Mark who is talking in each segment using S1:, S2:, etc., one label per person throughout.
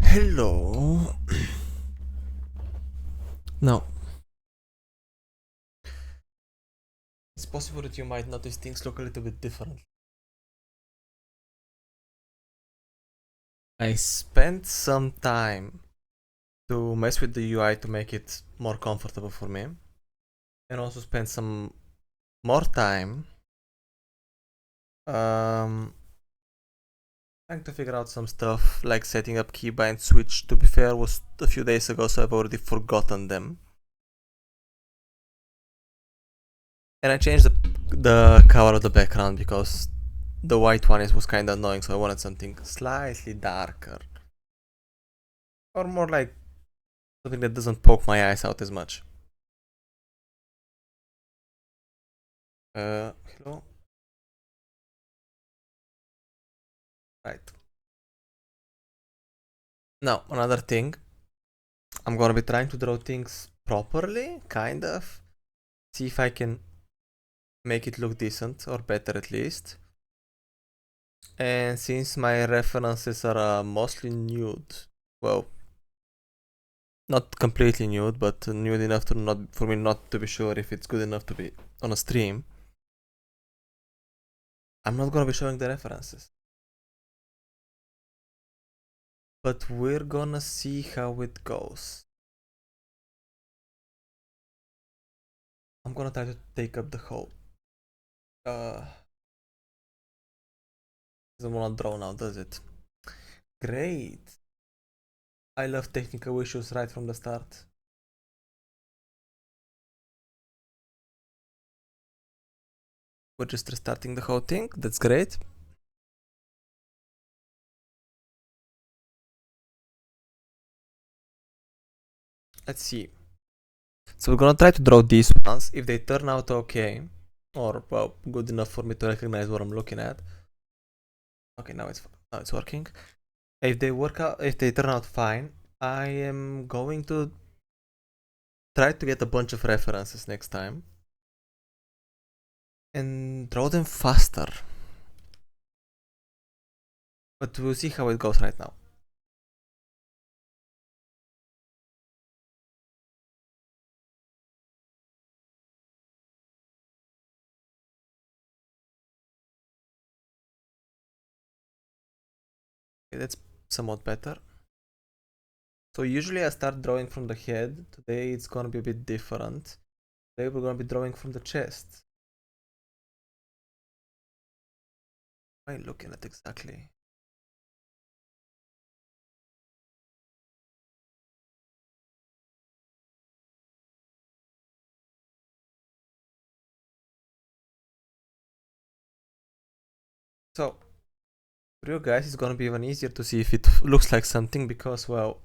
S1: Hello. Now, it's possible that you might notice things look a little bit different. I spent some time to mess with the UI to make it more comfortable for me, and also spent some more time um, trying to figure out some stuff like setting up keybind switch. To be fair, was a few days ago, so I've already forgotten them. And I changed the color of the background because the white one was kind of annoying, so I wanted something slightly darker. Or more like something that doesn't poke my eyes out as much. Hello? Right. Now, another thing. I'm gonna be trying to draw things properly, kind of. See if I can make it look decent, or better at least. And since my references are mostly nude, well, not completely nude, but nude enough to not for me not to be sure if it's good enough to be on a stream, I'm not gonna be showing the references. But we're gonna see how it goes. I'm gonna try to take up the whole. Doesn't wanna draw now, does it? Great. I love technical issues right from the start. We're just restarting the whole thing. That's great. Let's see. So we're gonna try to draw these ones. If they turn out okay, or well, good enough for me to recognize what I'm looking at. Okay, now it's working. If they work out, if they turn out fine, I am going to try to get a bunch of references next time and draw them faster. But we'll see how it goes right now. Okay, that's somewhat better. So usually I start drawing from the head. Today it's gonna be a bit different. Today we're gonna be drawing from the chest. What am I looking at exactly? So for you guys it's gonna be even easier to see if it looks like something because well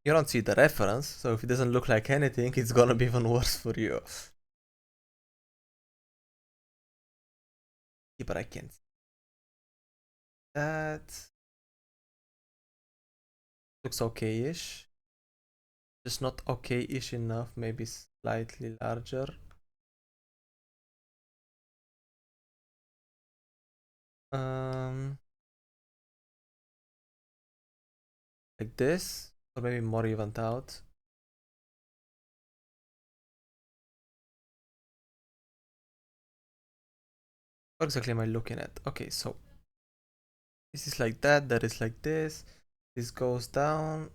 S1: you don't see the reference, so if it doesn't look like anything, it's gonna be even worse for you. Yeah, but I can't see that. Looks okay-ish. Just not okay-ish enough, maybe slightly larger. Like this, or maybe more evened out. What exactly am I looking at? Okay, so this is like that is like this. This goes down.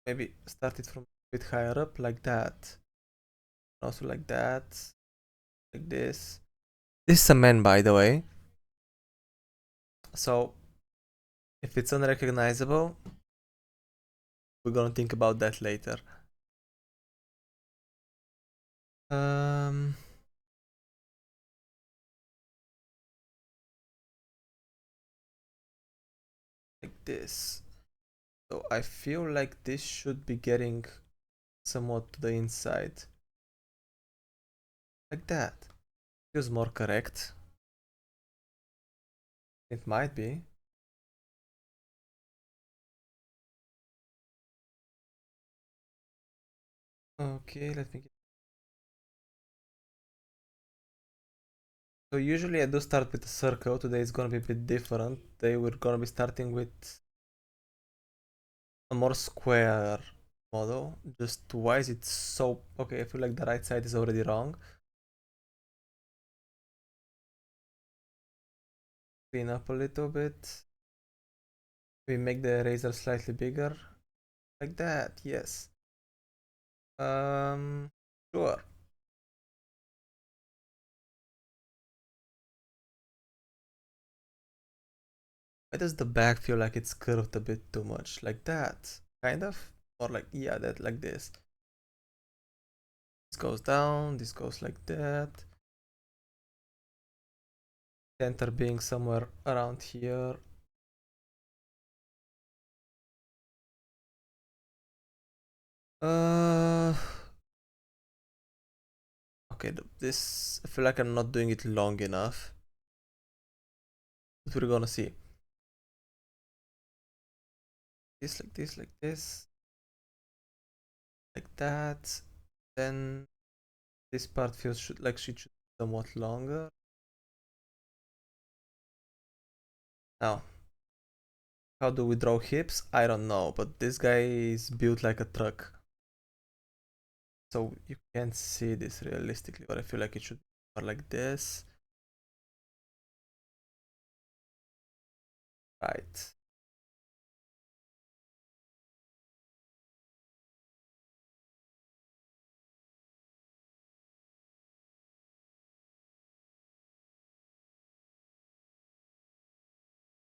S1: Maybe start it from a bit higher up, like that. Also like that. Like this. This is a man, by the way. So if it's unrecognizable, we're gonna think about that later. Um, like this. So I feel like this should be getting somewhat to the inside. Like that. Feels more correct. It might be. Okay, let me get... So usually I do start with a circle. Today it's gonna be a bit different. Today we're gonna be starting with a more square model. Just why is it so... Okay, I feel like the right side is already wrong. Clean up a little bit. We make the eraser slightly bigger. Like that, yes. Sure. Why does the back feel like it's curved a bit too much? Like that, kind of? Or like, yeah, that, like this. This goes down, this goes like that. Center being somewhere around here. Uh, okay, this, I feel like I'm not doing it long enough. But we're gonna see. This, like this, like this. Like that. Then this part feels like she should be somewhat longer. Now, how do we draw hips? I don't know, but this guy is built like a truck. So you can't see this realistically, but I feel like it should be more like this. Right.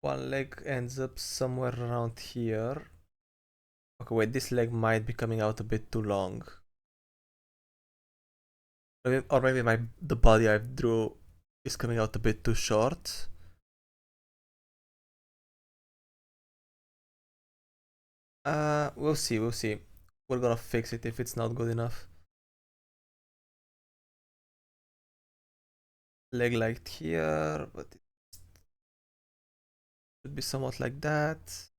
S1: One leg ends up somewhere around here. Okay, wait, this leg might be coming out a bit too long. Or maybe the body I drew is coming out a bit too short. We'll see, we'll see. We're gonna fix it if it's not good enough. Leg like here, but it should be somewhat like that.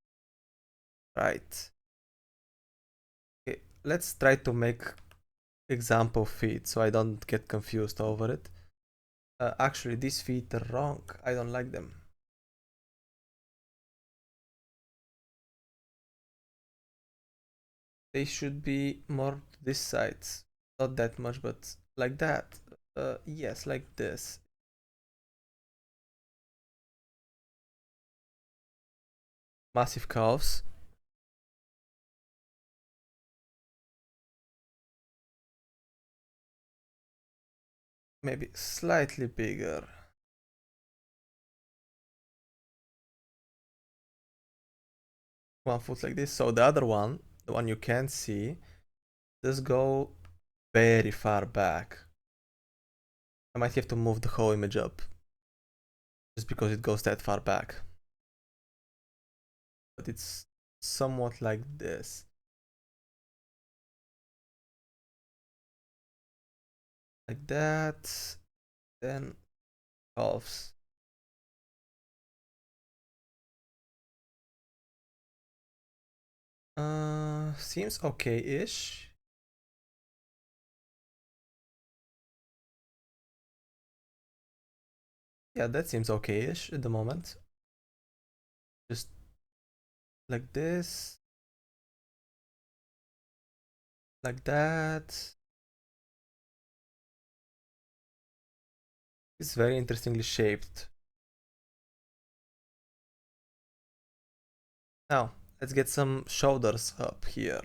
S1: Right. Okay, let's try to make example feet so I don't get confused over it. Actually, these feet are wrong. I don't like them. They should be more this side. Not that much, but like that. Yes, like this. Massive calves. Maybe slightly bigger. One foot like this. So the other one, the one you can't see, does go very far back. I might have to move the whole image up. Just because it goes that far back. But it's somewhat like this. Like that. Then calves. Seems okay-ish. Yeah, that seems okay-ish at the moment. Just like this. Like that. It's very interestingly shaped. Now, let's get some shoulders up here.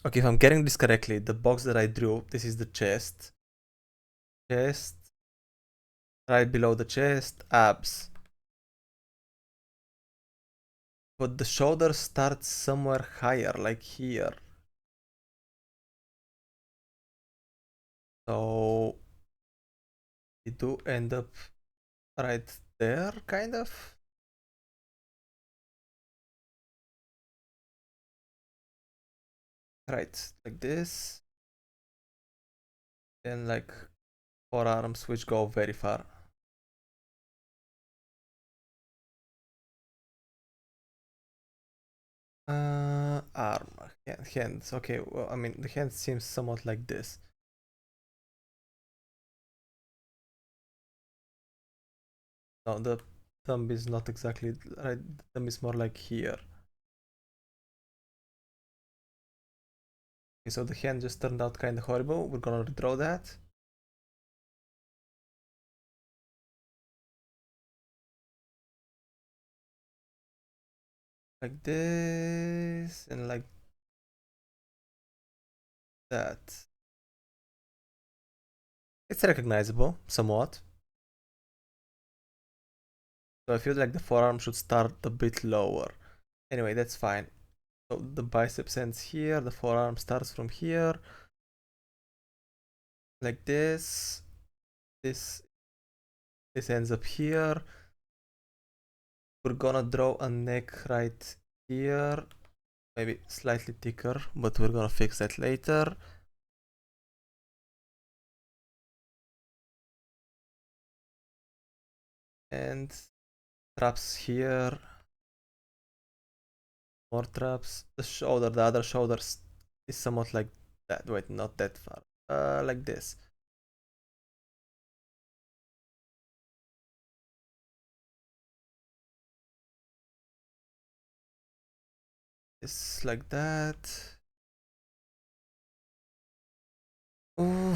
S1: Okay, if I'm getting this correctly, the box that I drew, this is the chest. Chest. Right below the chest, abs. But the shoulder starts somewhere higher, like here. So we do end up right there, kind of. Right, like this. And like forearms, which go very far. Arm, hands. Okay, well, I mean, the hand seems somewhat like this. No, the thumb is not exactly right. The thumb is more like here. Okay, so the hand just turned out kind of horrible. We're gonna redraw that. Like this and like that. It's recognizable, somewhat. So I feel like the forearm should start a bit lower. Anyway, that's fine. So the biceps ends here, the forearm starts from here. Like this. This ends up here. We're gonna draw a neck right here. Maybe slightly thicker, but we're gonna fix that later. And traps here. More traps. The shoulder, the other shoulder is somewhat like that. Wait, not that far. Like this. It's like that. Ooh.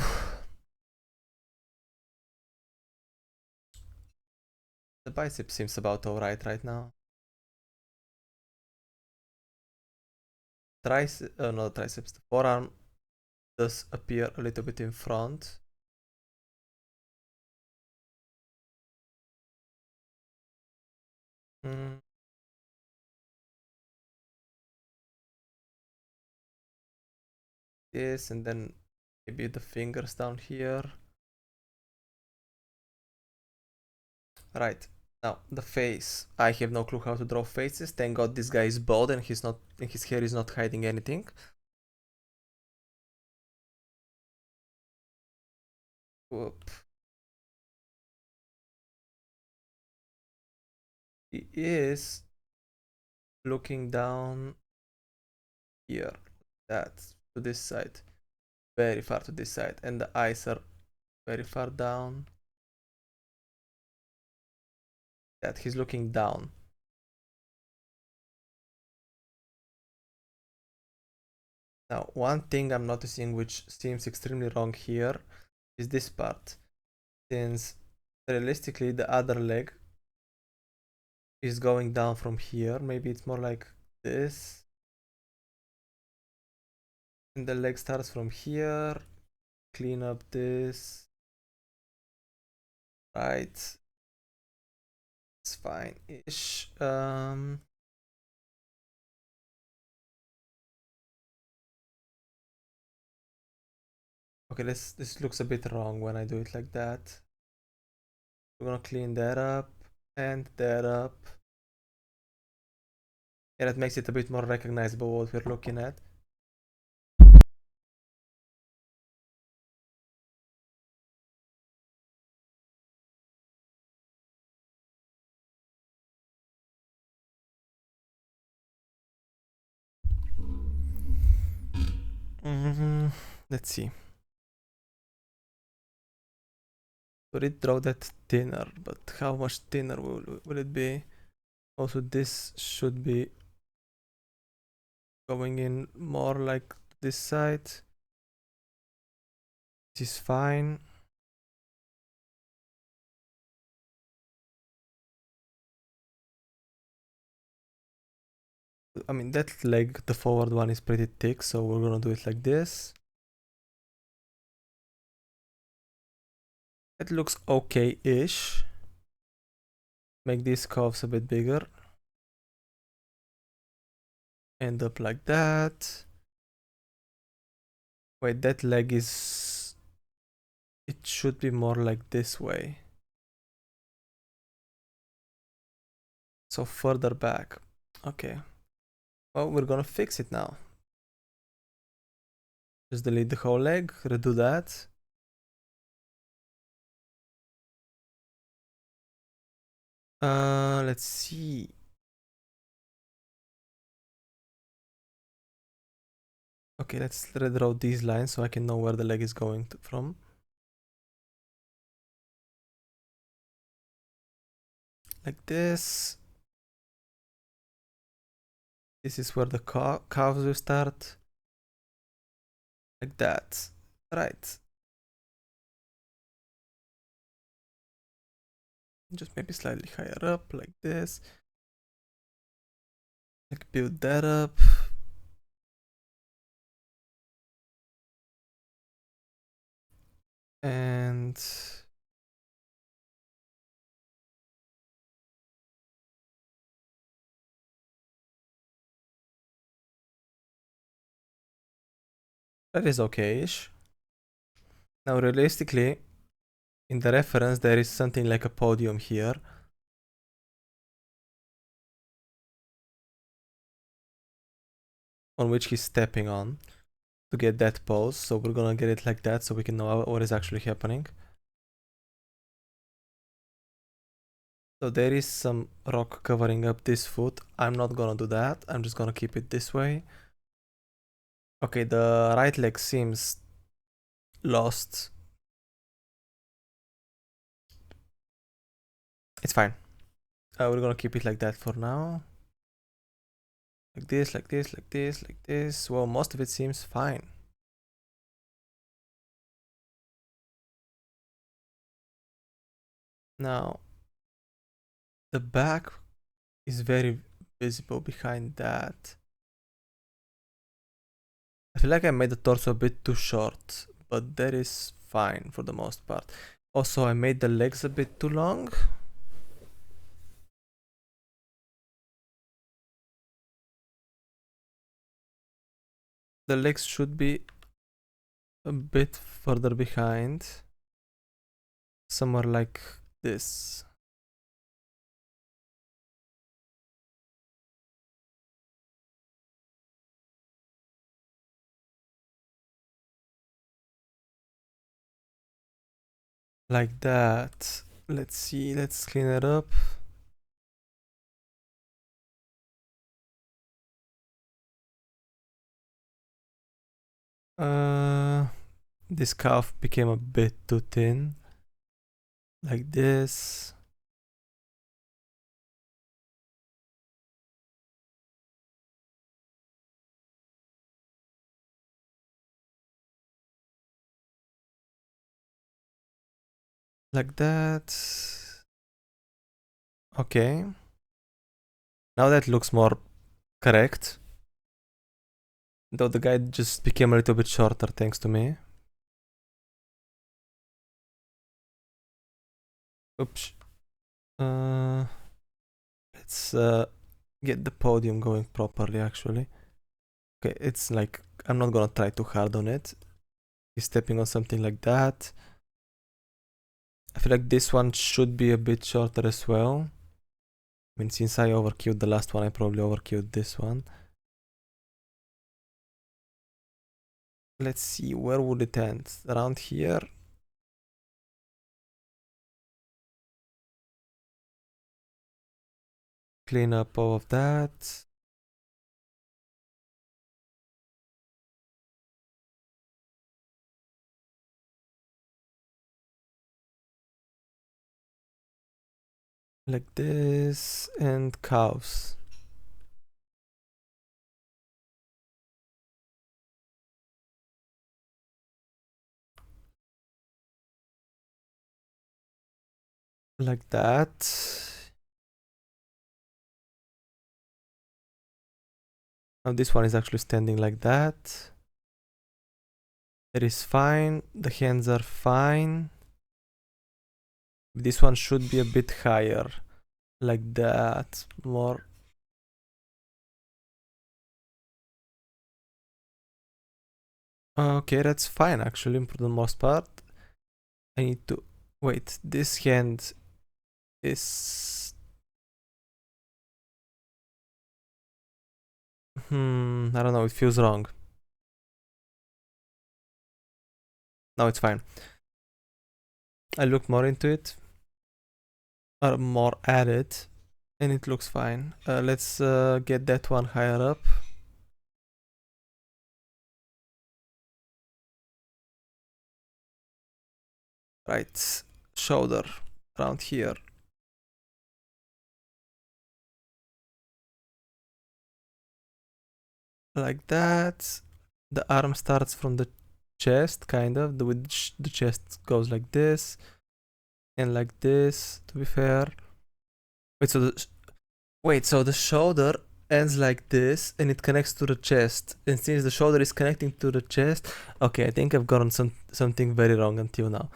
S1: The bicep seems about alright right now. No triceps. The forearm does appear a little bit in front. Mm. This and then maybe the fingers down here. Right. Now the face. I have no clue how to draw faces. Thank God this guy is bald and his hair is not hiding anything. Whoop. He is looking down here. That's to this side. Very far to this side. And the eyes are very far down. That he's looking down. Now, one thing I'm noticing which seems extremely wrong here is this part. Since realistically the other leg is going down from here, maybe it's more like this. And the leg starts from here. Clean up this. Right. It's fine-ish. Okay, this looks a bit wrong when I do it like that. We're gonna clean that up and that up. Yeah, that makes it a bit more recognizable what we're looking at. Let's see. So we draw that thinner, but how much thinner will it be? Also, this should be going in more like this side. This is fine. I mean, that leg, the forward one, is pretty thick, so we're gonna do it like this. It looks okay-ish. Make these calves a bit bigger. End up like that. Wait, that leg is... It should be more like this way. So further back. Okay. Well, we're gonna fix it now. Just delete the whole leg, redo that. Let's see. Okay, let's redraw these lines so I can know where the leg is going from. Like this. This is where the calves will start. like that. Right. Just maybe slightly higher up, like this. Like build that up. And that is okay-ish. Now realistically, in the reference there is something like a podium here. On which he's stepping on to get that pose. So we're gonna get it like that so we can know what is actually happening. So there is some rock covering up this foot. I'm not gonna do that. I'm just gonna keep it this way. Okay, the right leg seems lost. It's fine. We're gonna keep it like that for now. Like this, like this, like this, like this. Well, most of it seems fine. Now, the back is very visible behind that. I feel like I made the torso a bit too short, but that is fine for the most part. Also, I made the legs a bit too long. The legs should be a bit further behind. Somewhere like this. Like that. Let's see, let's clean it up. This calf became a bit too thin. Like this. Like that. Okay. Now that looks more correct. Though the guy just became a little bit shorter thanks to me. Oops. Let's get the podium going properly actually. Okay, it's like I'm not gonna try too hard on it. He's stepping on something like that. I feel like this one should be a bit shorter as well. I mean, since I overkilled the last one, I probably overkilled this one. Let's see, where would it end? Around here? Clean up all of that. Like this, and calves. Like that. Now this one is actually standing like that. That is fine. The hands are fine. This one should be a bit higher. Like that. More. Okay, that's fine actually for the most part. I need to wait. This hand is I don't know, it feels wrong. No, it's fine. I looked more into it, or more at it, and it looks fine. Let's get that one higher up. Right, shoulder around here. Like that. The arm starts from the chest, kind of. The chest goes like this and like this, to be fair. Wait, so the shoulder ends like this and it connects to the chest. And since the shoulder is connecting to the chest, okay, I think I've gotten something very wrong until now.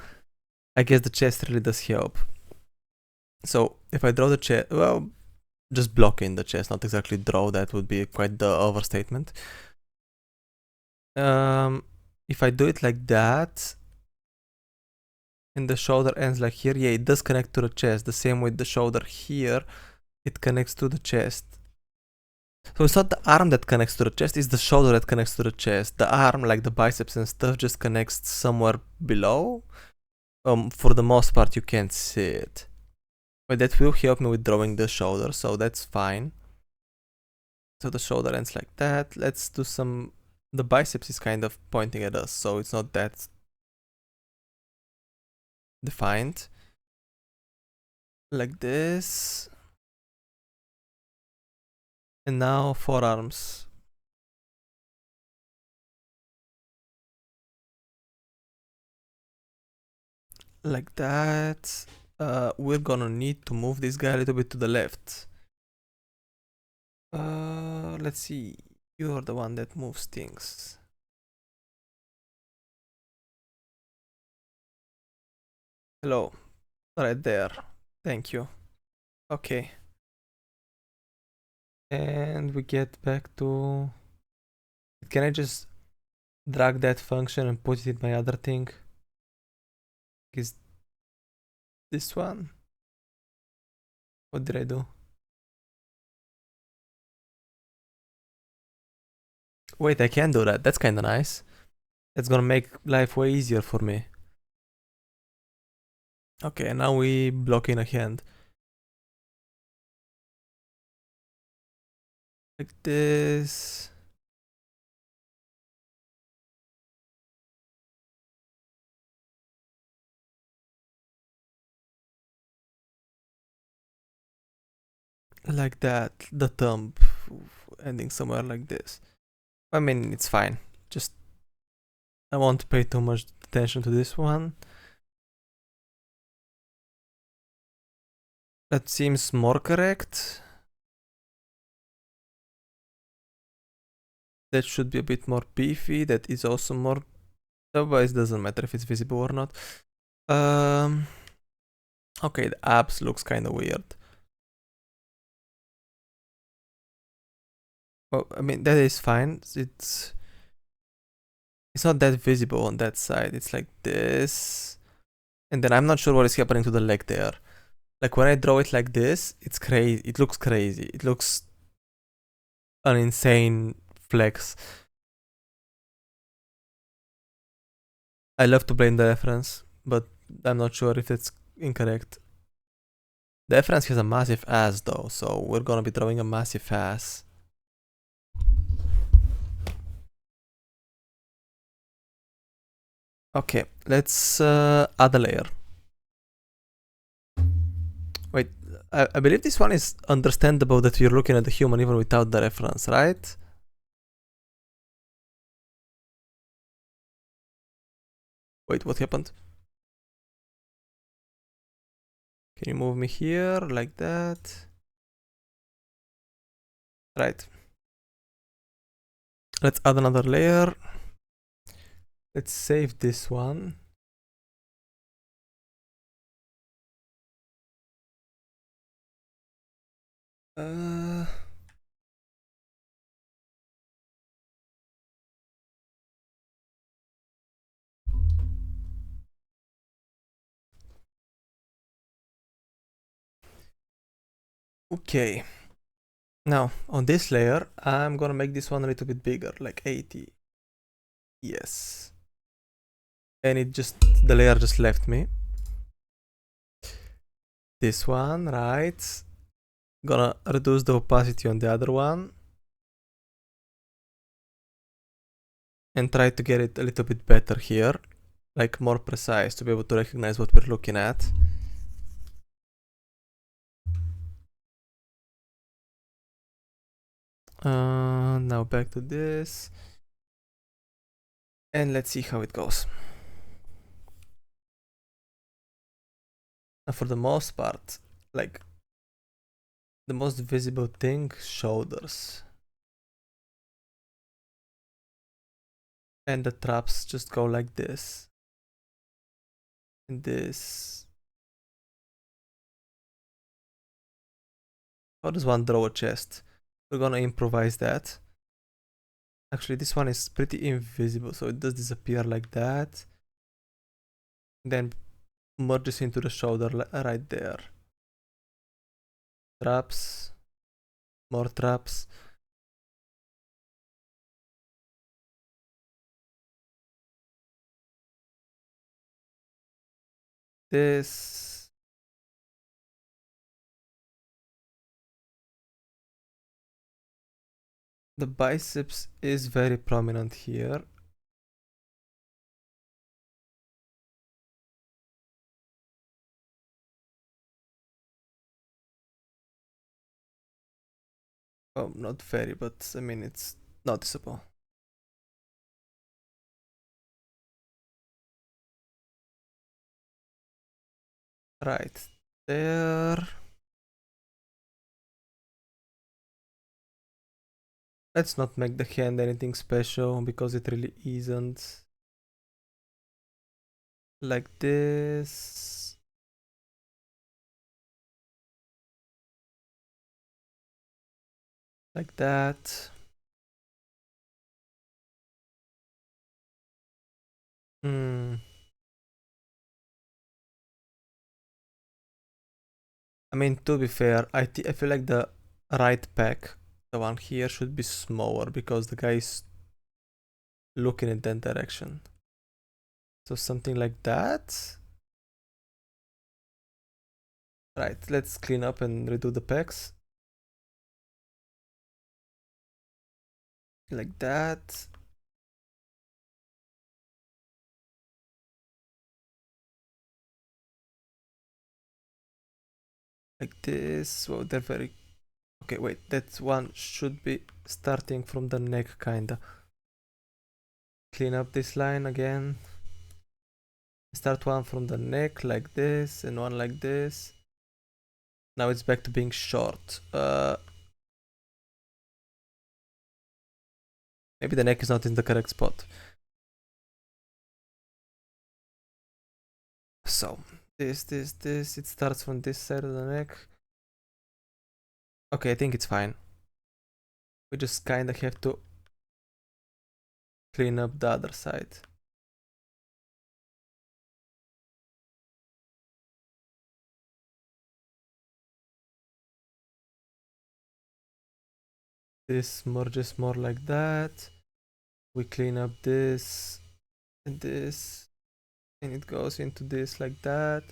S1: I guess the chest really does help. So if I draw the chest, well, just block in the chest, not exactly draw, that would be quite the overstatement. If I do it like that, and the shoulder ends like here, yeah, it does connect to the chest. The same with the shoulder here, it connects to the chest. So it's not the arm that connects to the chest, it's the shoulder that connects to the chest. The arm, like the biceps and stuff, just connects somewhere below. For the most part, you can't see it. But that will help me with drawing the shoulder, so that's fine. So the shoulder ends like that. Let's do some... The biceps is kind of pointing at us, so it's not that defined. Like this. And now forearms. Like that. We're gonna need to move this guy a little bit to the left. Let's see. You're the one that moves things. Hello. Right there. Thank you. Okay. And we get back to... Can I just drag that function and put it in my other thing? Is this one? What did I do? Wait, I can do that. That's kinda nice. That's gonna make life way easier for me. Okay, now we block in a hand. Like this. Like that. The thumb ending somewhere like this. I mean, it's fine. Just, I won't pay too much attention to this one. That seems more correct. That should be a bit more beefy. That is also more... Otherwise, doesn't matter if it's visible or not. Okay, the abs looks kind of weird. Well, I mean, that is fine. It's not that visible on that side. It's like this. And then I'm not sure what is happening to the leg there. Like when I draw it like this, it's crazy. It looks crazy. It looks an insane flex. I love to blame the reference, but I'm not sure if it's incorrect. The reference has a massive ass though, so we're gonna be drawing a massive ass. Okay, let's add a layer. Wait, I believe this one is understandable that you're looking at the human even without the reference, right? Wait, what happened? Can you move me here, like that? Right. Let's add another layer. Let's save this one. Okay. Now, on this layer, I'm gonna make this one a little bit bigger, like 80. Yes. And the layer just left me. This one, right? Gonna reduce the opacity on the other one. And try to get it a little bit better here. Like more precise to be able to recognize what we're looking at. Now back to this. And let's see how it goes. And for the most part, like the most visible thing, shoulders. And the traps just go like this. And this. How does one draw a chest? We're gonna improvise that. Actually, this one is pretty invisible, so it does disappear like that. Then merges into the shoulder right there. Traps. More traps. This. The biceps is very prominent here. Oh, not very, but I mean, it's noticeable. Right there. Let's not make the hand anything special because it really isn't. Like this. Like that. Hmm. I mean, to be fair, I feel like the right pack, the one here, should be smaller because the guy is looking in that direction. So something like that. Right, let's clean up and redo the packs. Like that. Like this. Well, they're very... Okay, wait, that one should be starting from the neck, kinda. Clean up this line again. Start one from the neck like this and one like this. Now it's back to being short. Maybe the neck is not in the correct spot. So, this, it starts from this side of the neck. Okay, I think it's fine. We just kinda have to clean up the other side. This merges more like that. We clean up this and this, and it goes into this like that.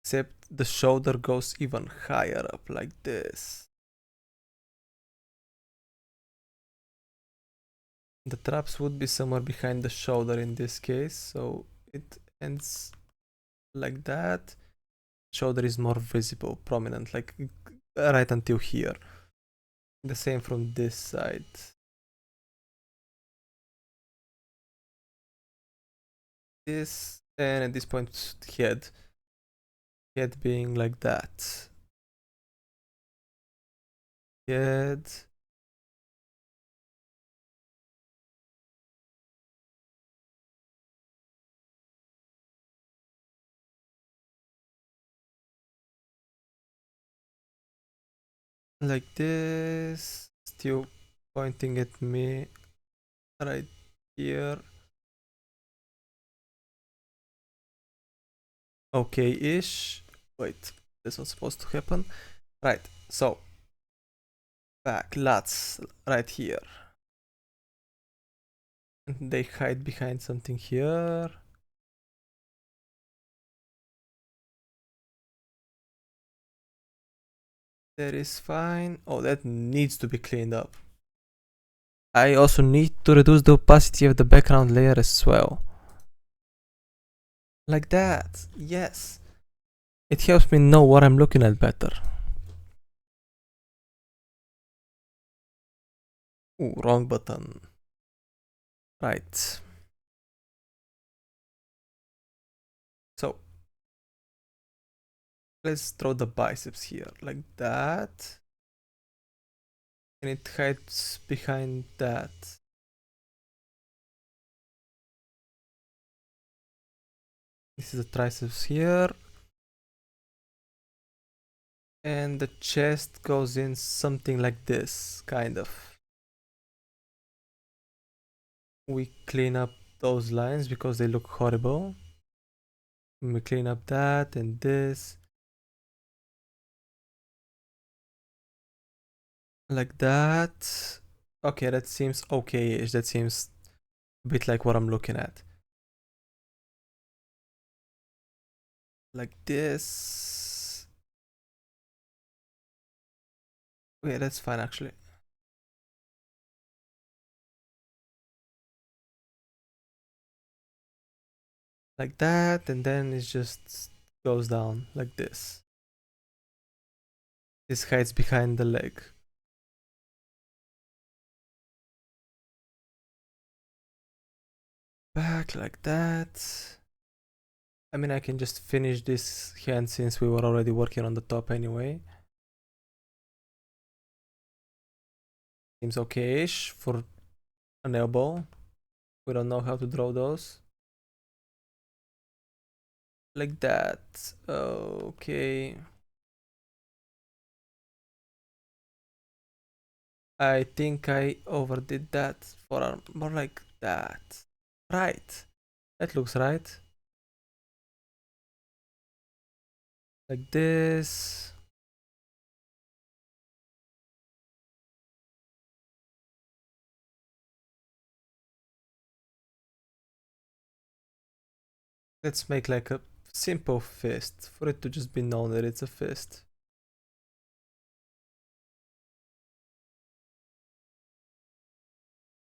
S1: Except the shoulder goes even higher up like this. The traps would be somewhere behind the shoulder in this case, so it ends like that. Shoulder is more visible, prominent, like right until here. The same from this side. This, and at this point, head. Head being like that. Head. Like this. Still pointing at me right here. Okay-ish. Wait, this was supposed to happen. Right, so back, lats, right here. And they hide behind something here. That is fine. Oh, that needs to be cleaned up. I also need to reduce the opacity of the background layer as well. Like that, yes. It helps me know what I'm looking at better. Ooh, wrong button. Right. So let's draw the biceps here, like that. And it hides behind that. This is the triceps here. And the chest goes in something like this, kind of. We clean up those lines because they look horrible. We clean up that and this. Like that. Okay, that seems okay-ish. That seems a bit like what I'm looking at. Like this. Yeah, that's fine actually. Like that, and then it just goes down like this. This hides behind the leg. Back like that. I mean, I can just finish this hand since we were already working on the top anyway. Seems okay-ish for an elbow. We don't know how to draw those. Like that. Okay. I think I overdid that. Forearm. More like that. Right. That looks right. Like this. Let's make like a simple fist for it to just be known that it's a fist.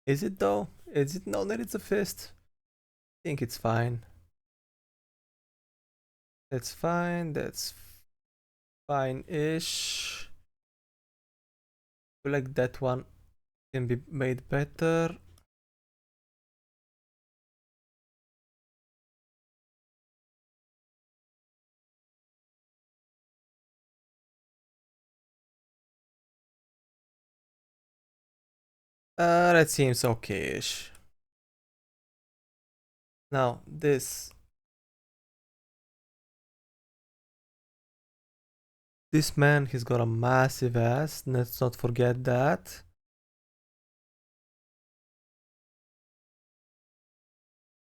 S1: Is it though? Is it known that it's a fist? I think it's fine. That's fine. That's fine-ish. I feel like that one can be made better. That seems okay-ish. Now this man, he's got a massive ass. Let's not forget that.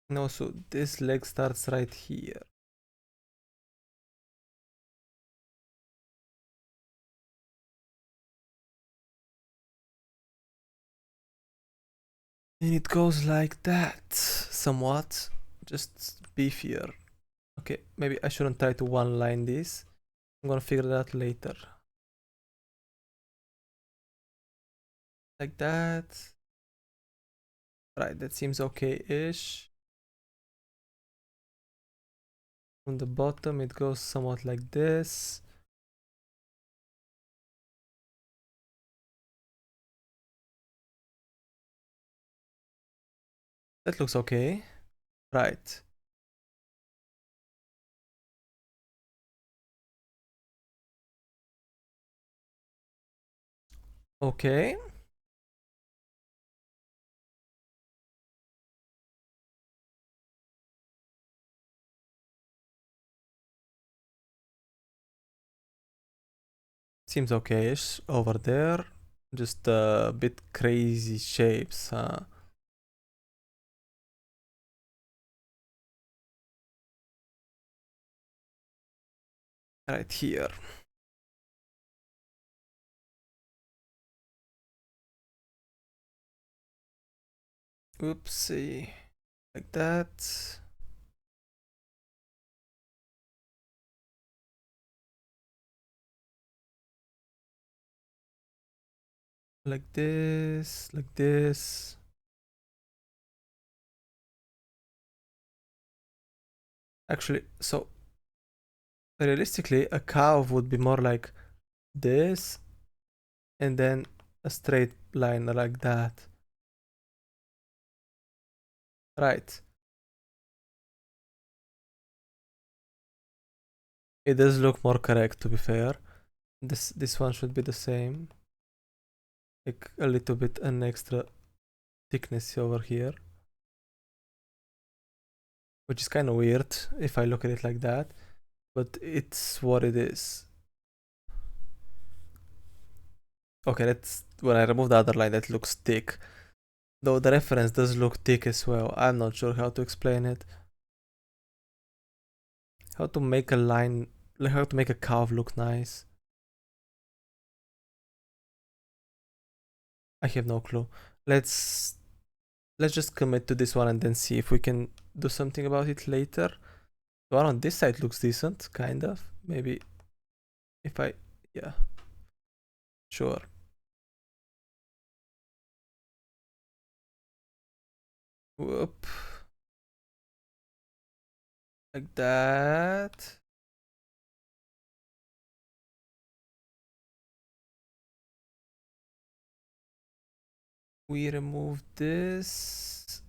S1: No, so this leg starts right here. And it goes like that, somewhat. Just beefier. Okay, maybe I shouldn't try to one line this. I'm gonna figure that out later. Like that. Right, that seems okay-ish. On the bottom it goes somewhat like this. That looks okay. Right. Okay. Seems okay-ish over there. Just a bit crazy shapes, huh? Right here. Oopsie. Like that. Like this. Like this. Actually, so Realistically, a calf would be more like this, and then a straight line like that. Right. It does look more correct, to be fair. This one should be the same. Like a little bit an extra thickness over here. Which is kind of weird if I look at it like that. But it's what it is. Okay, that's when I remove the other line that looks thick. Though the reference does look thick as well. I'm not sure how to explain it. How to make a line, like how to make a curve look nice. I have no clue. Let's just commit to this one and then see if we can do something about it later. The one on this side looks decent, kind of. Maybe if I, yeah, sure. Whoop. Like that. We remove this.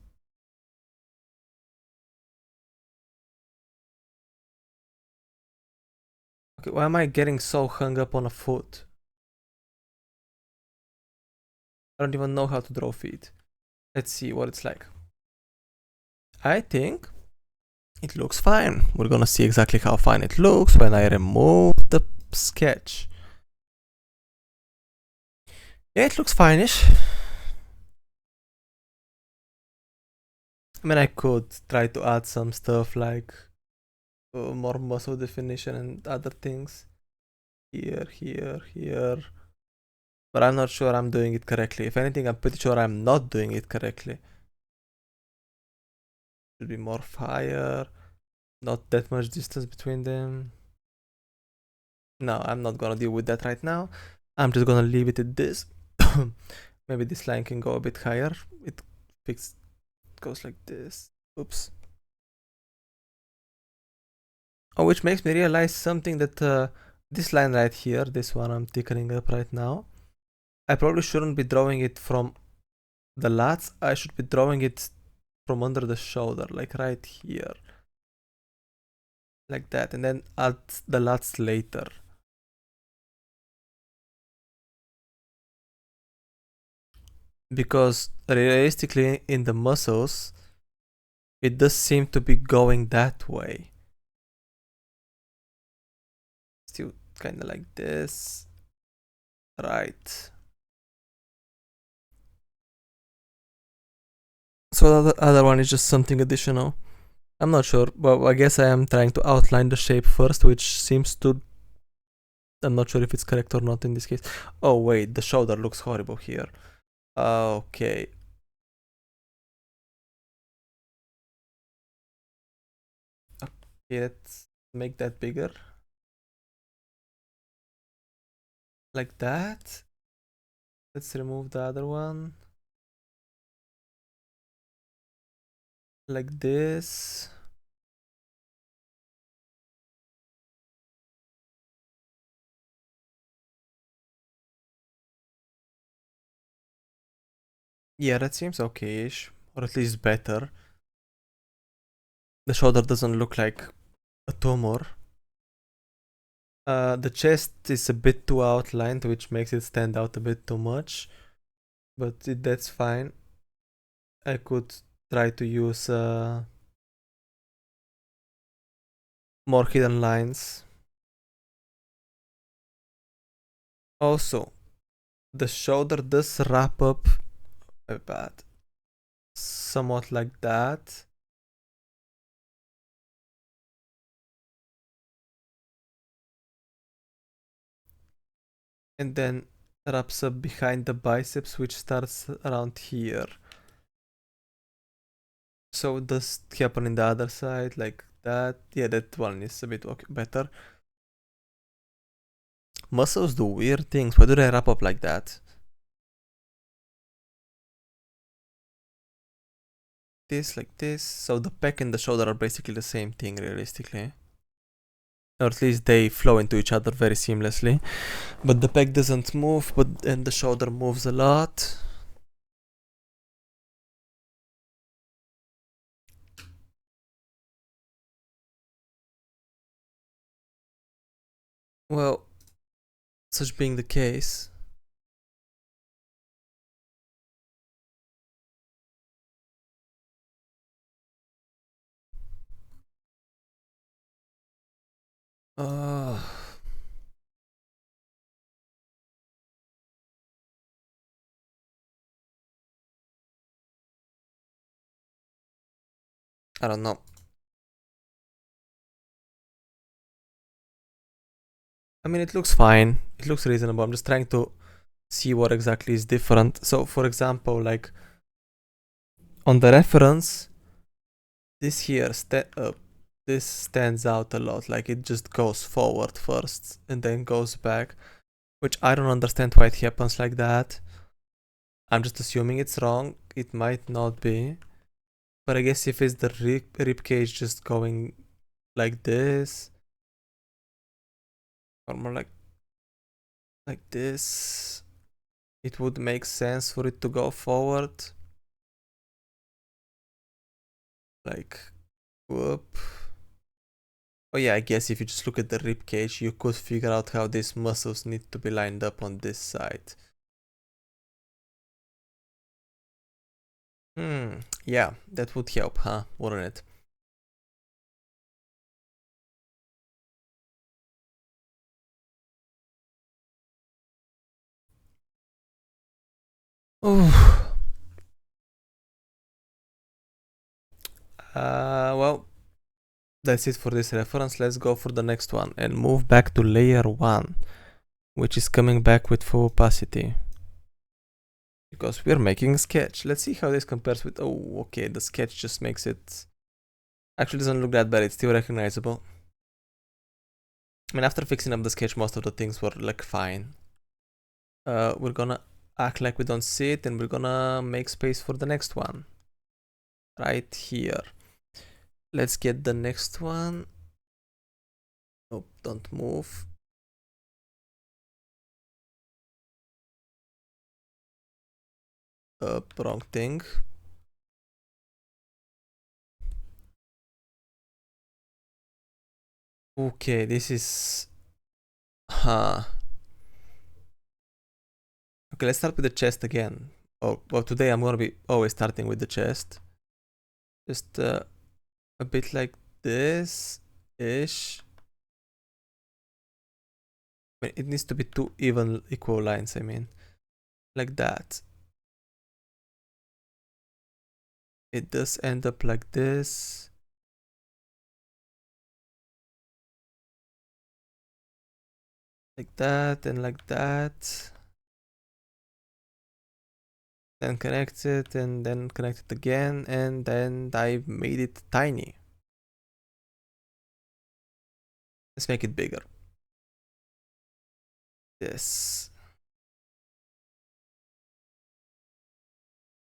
S1: Okay, why am I getting so hung up on a foot? I don't even know how to draw feet. Let's see what it's like. I think it looks fine. We're gonna see exactly how fine it looks when I remove the sketch. Yeah, it looks fine-ish. I mean, I could try to add some stuff like more muscle definition and other things. Here, here, here. But I'm not sure I'm doing it correctly. If anything, I'm pretty sure I'm not doing it correctly. Should be more fire. Not that much distance between them. No, I'm not gonna deal with that right now. I'm just gonna leave it at this. Maybe this line can go a bit higher. It goes like this. Oops. Oh, which makes me realize something that this line right here, this one I'm thickering up right now, I probably shouldn't be drawing it from the lats. I should be drawing it from under the shoulder, like right here. Like that, and then add the lats later. Because realistically, in the muscles, it does seem to be going that way. Still kind of like this. Right. So the other one is just something additional. I'm not sure, but I guess I am trying to outline the shape first, which seems to... I'm not sure if it's correct or not in this case. Oh wait, the shoulder looks horrible here. Okay. Okay, let's make that bigger. Like that. Let's remove the other one. Like this. Yeah, that seems okay-ish. Or at least better. The shoulder doesn't look like a tumor. The chest is a bit too outlined, which makes it stand out a bit too much. But that's fine. I could try to use more hidden lines. Also, the shoulder does wrap up my bad. Somewhat like that. And then wraps up behind the biceps, which starts around here. So it does happen in the other side, like that. Yeah, that one is a bit better. Muscles do weird things. Why do they wrap up like that? This, like this. So the pec and the shoulder are basically the same thing, realistically. or at least they flow into each other very seamlessly. But the pec doesn't move, and the shoulder moves a lot. Well, such being the case, uh, I don't know. I mean, it looks fine. It looks reasonable. I'm just trying to see what exactly is different. So, for example, like on the reference, this here, this stands out a lot. Like it just goes forward first and then goes back, which I don't understand why it happens like that. I'm just assuming it's wrong. It might not be. But I guess if it's the rib cage just going like this, or more like this, it would make sense for it to go forward. Like, whoop. Oh yeah, I guess if you just look at the rib cage, you could figure out how these muscles need to be lined up on this side. Yeah, that would help, huh? Wouldn't it? Oh. Well, that's it for this reference. Let's go for the next one and move back to layer 1, which is coming back with full opacity. Because we're making a sketch. Let's see how this compares with... Oh, okay, the sketch just makes it... Actually doesn't look that bad, it's still recognizable. I mean, after fixing up the sketch, most of the things were like fine. We're gonna act like we don't see it, and we're gonna make space for the next one. Right here. Let's get the next one. Oh, don't move. Wrong thing. Okay, this is... Huh. Okay, let's start with the chest again. Oh, well, today I'm gonna be always starting with the chest. Just a bit like this-ish. I mean, it needs to be two equal lines, I mean. Like that. It does end up like this. Like that and like that. Then connect it and then connect it again, and then I made it tiny. Let's make it bigger. This.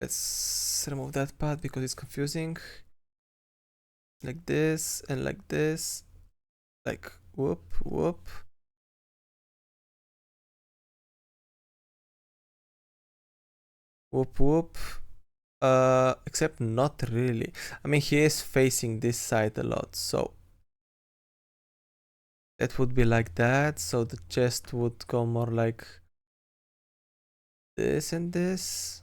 S1: Let's remove that part because it's confusing. Like this and like this. Like whoop, whoop. Whoop, whoop. Except not really. I mean, he is facing this side a lot, so that would be like that. So the chest would go more like this and this.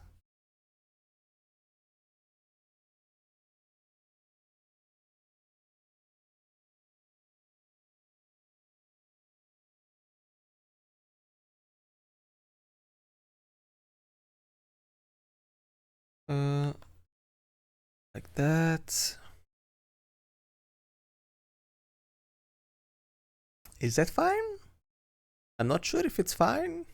S1: Like that. Is that fine? I'm not sure if it's fine.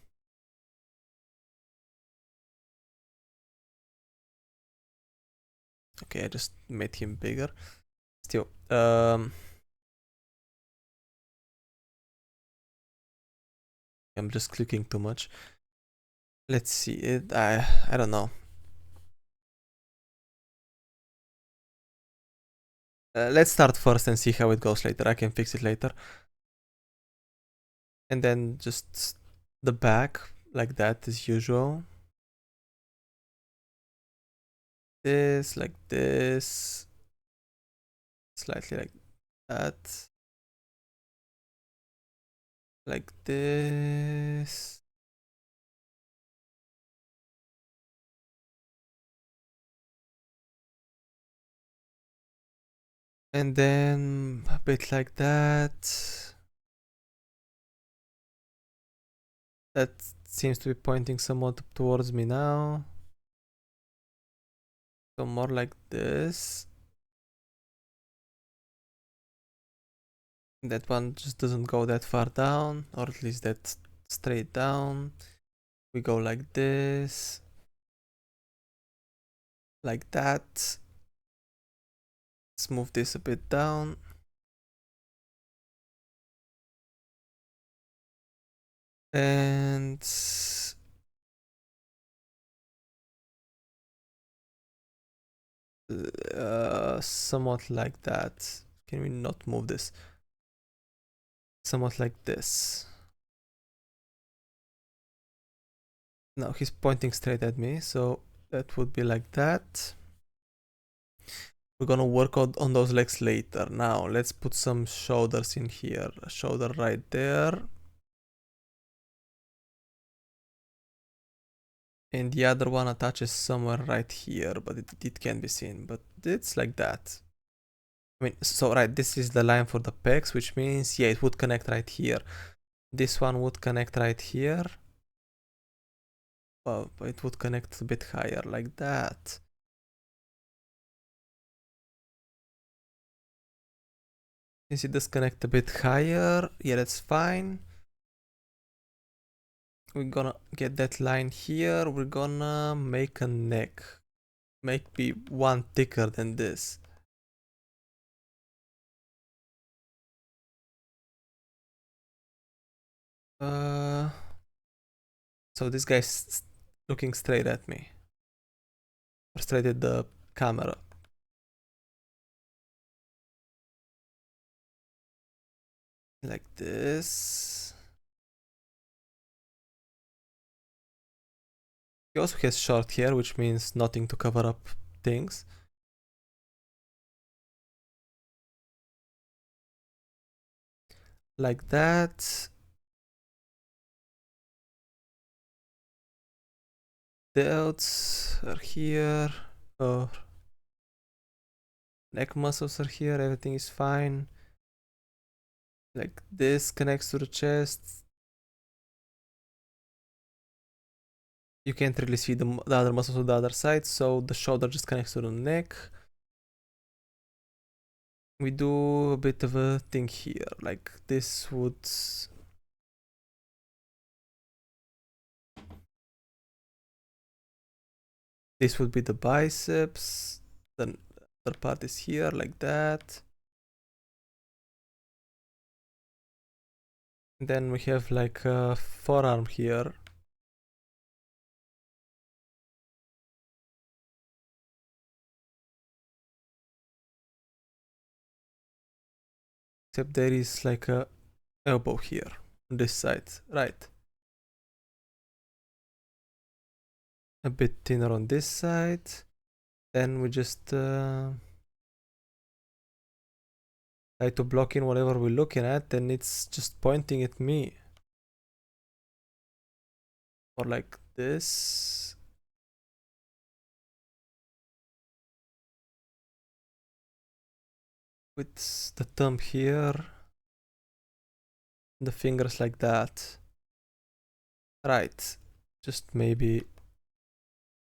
S1: Okay, I just made him bigger. Still, I'm just clicking too much. Let's see it. I don't know. Let's start first and see how it goes later. I can fix it later. And then just the back like that as usual. This, like this, slightly like that, like this. And then a bit like that. That seems to be pointing somewhat towards me now. So more like this. That one just doesn't go that far down, or at least that straight down. We go like this. Like that. Let's move this a bit down. And somewhat like that. Can we not move this? Somewhat like this. Now he's pointing straight at me, so that would be like that. We're gonna work out on those legs later. Now let's put some shoulders in here. A shoulder right there. And the other one attaches somewhere right here, but it can be seen. But it's like that. I mean, so right, this is the line for the pecs, which means, yeah, it would connect right here. This one would connect right here. Well, it would connect a bit higher, like that. Since it does connect a bit higher, yeah, that's fine. We're gonna get that line here. We're gonna make a neck. Maybe one thicker than this. So this guy's looking straight at me. Or straight at the camera. Like this. He also has short hair, which means nothing to cover up things. Like that. The delts are here. Oh, neck muscles are here. Everything is fine. Like this connects to the chest. You can't really see the other muscles on the other side, so the shoulder just connects to the neck. We do a bit of a thing here, like this would... This would be the biceps. The other part is here, like that. And then we have like a forearm here. Except there is like a elbow here on this side, right? A bit thinner on this side. Then we just try to block in whatever we're looking at, and it's just pointing at me. Or like this. With the thumb here. The fingers like that. Right. Just maybe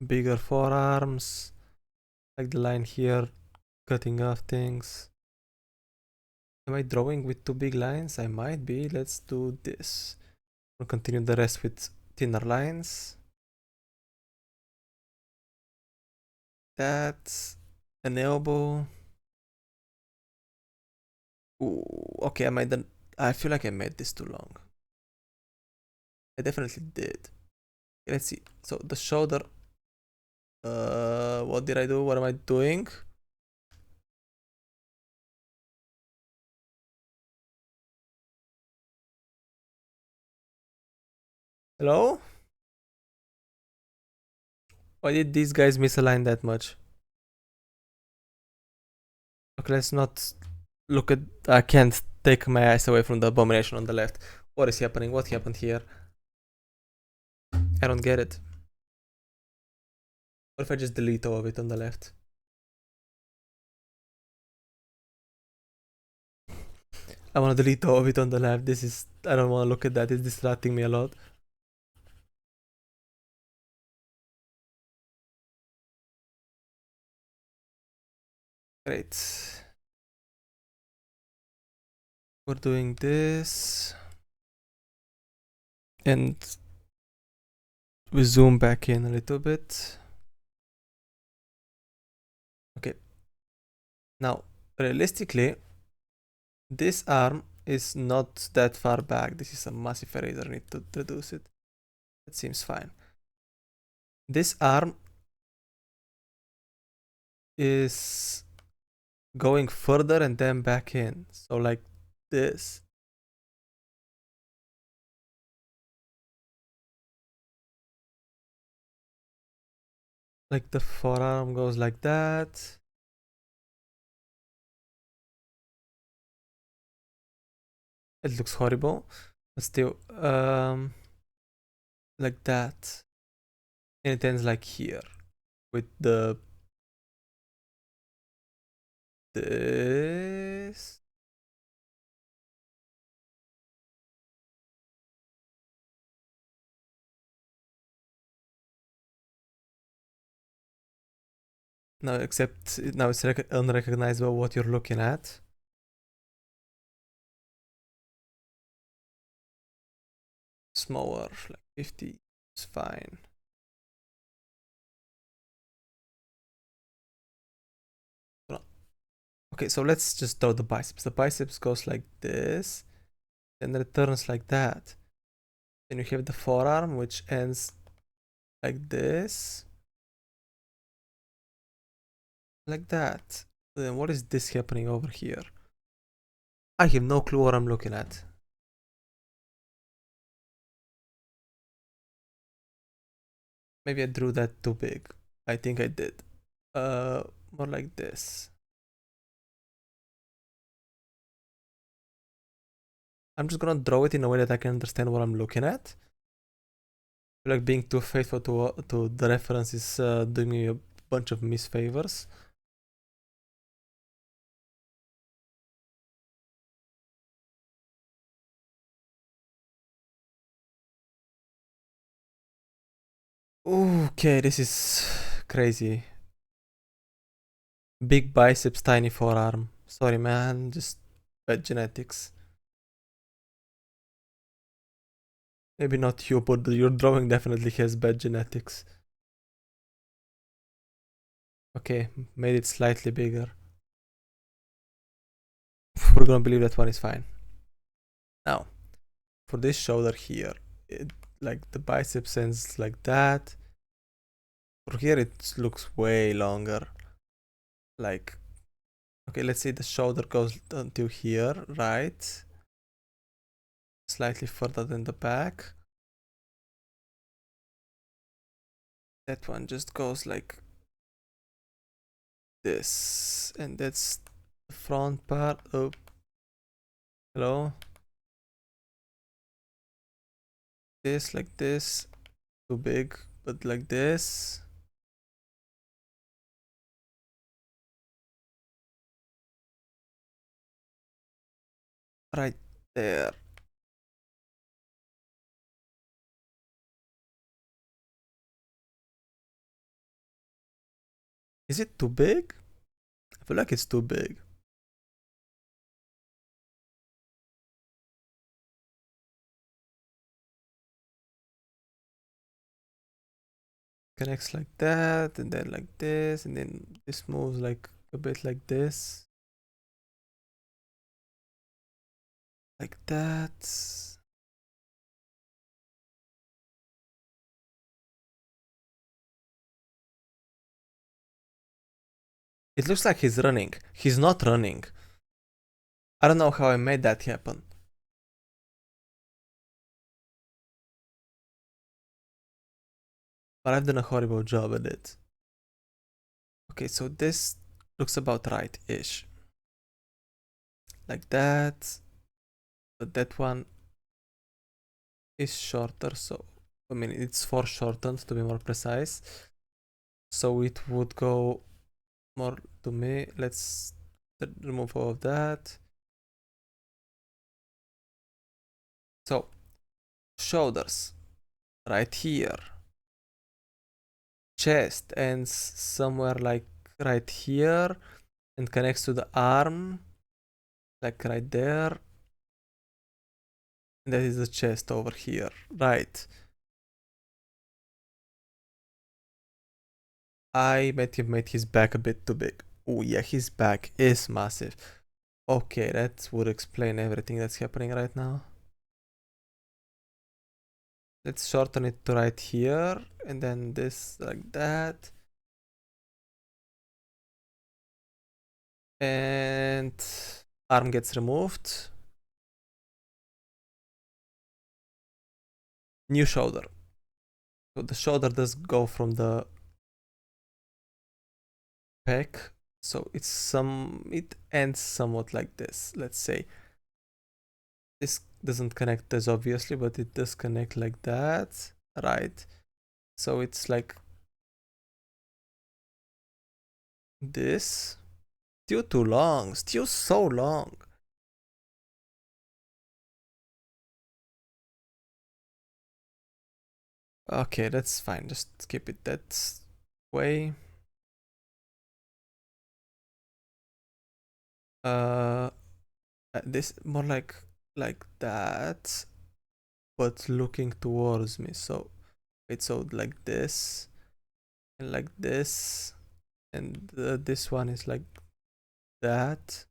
S1: bigger forearms. Like the line here, cutting off things. Am I drawing with two big lines? I might be. Let's do this. We'll continue the rest with thinner lines. That's an elbow. Ooh, okay, I feel like I made this too long. I definitely did. Let's see. So the shoulder. What did I do? What am I doing? Hello? Why did these guys misalign that much? Okay, let's not look at... I can't take my eyes away from the abomination on the left. What is happening? What happened here? I don't get it. What if I just delete all of it on the left? I want to delete all of it on the left. This is... I don't want to look at that. It's distracting me a lot. Great. We're doing this. And we zoom back in a little bit. Okay. Now, realistically, this arm is not that far back. This is a massive eraser. I need to reduce it. That seems fine. This arm is going further and then back in. So like this. Like the forearm goes like that. It looks horrible, but still, like that. And it ends like here with this. Now, except now it's unrecognizable what you're looking at. Smaller, like 50 is fine. Okay, so let's just draw the biceps. The biceps goes like this, and returns like that. Then you have the forearm, which ends like this. Like that. Then what is this happening over here? I have no clue what I'm looking at. Maybe I drew that too big. I think I did. More like this. I'm just gonna draw it in a way that I can understand what I'm looking at. I feel like being too faithful to the reference is doing me a bunch of misfavors. Okay, this is crazy. Big biceps, tiny forearm. Sorry, man, just bad genetics. Maybe not you, but your drawing definitely has bad genetics. Okay, made it slightly bigger. We're gonna believe that one is fine. Now, for this shoulder here, like the biceps ends like that. For here it looks way longer. Like, okay, let's say the shoulder goes until here, right? Slightly further than the back. That one just goes like this, and that's the front part. Oh, hello. This, like this, too big, but like this. Right there. Is it too big? I feel like it's too big. Connects like that, and then like this, and then this moves like a bit like this. Like that. It looks like he's running. He's not running. I don't know how I made that happen. but I've done a horrible job at it. Okay, so this looks about right-ish. Like that. But that one is shorter, so I mean it's foreshortened to be more precise. So it would go more to me. Let's remove all of that. So shoulders right here. Chest ends somewhere like right here and connects to the arm, like right there. And that is the chest over here, right? I might have made his back a bit too big. Oh yeah, his back is massive. Okay, that would explain everything that's happening right now. Let's shorten it to right here, and then this like that. And arm gets removed. New shoulder. So the shoulder does go from the pec. So it ends somewhat like this. Let's say this doesn't connect as obviously, but it does connect like that, right? So it's like this. Still too long. Still so long. Okay, that's fine. Just keep it that way. Uh, this more like that, but looking towards me. So wait, so like this and like this, and this one is like that.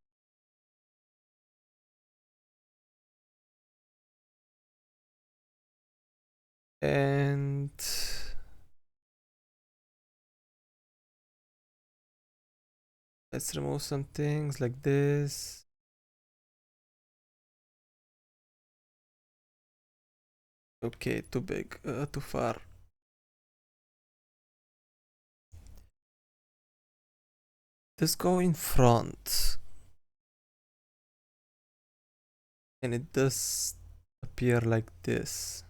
S1: And let's remove some things like this. Okay, too big, too far. Let's go in front. And it does appear like this.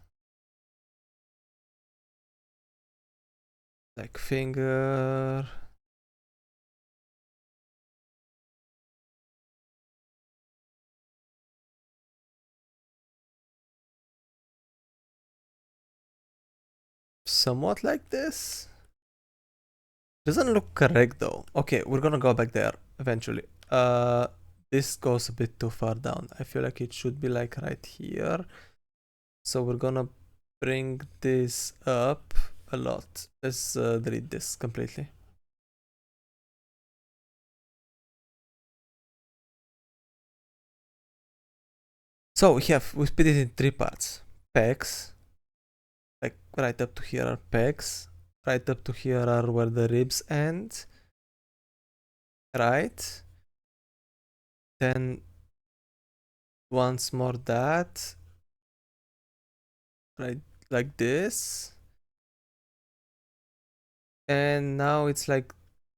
S1: Like finger. Somewhat like this. Doesn't look correct though. Okay, we're gonna go back there eventually. This goes a bit too far down. I feel like it should be like right here. So we're gonna bring this up a lot. Let's delete this completely. So we split it in three parts. Pecs, like right up to here are pecs. Right up to here are where the ribs end. Right. Then once more that. Right, like this. And now it's like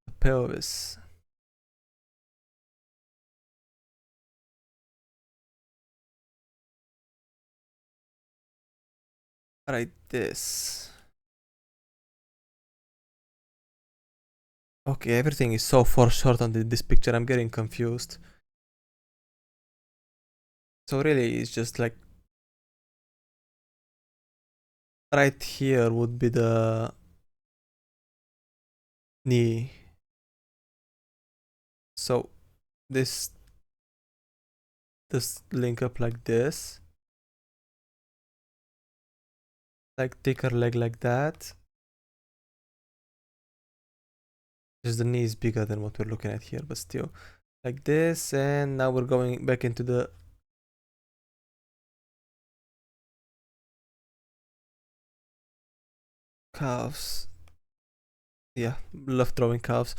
S1: the pelvis. Right, this. Okay, everything is so foreshortened in this picture, I'm getting confused. So really, it's just like right here would be the knee. So this link up like this. Like thicker leg like that. Just the knee is bigger than what we're looking at here, but still. Like this, and now we're going back into the calves. Yeah, love throwing calves.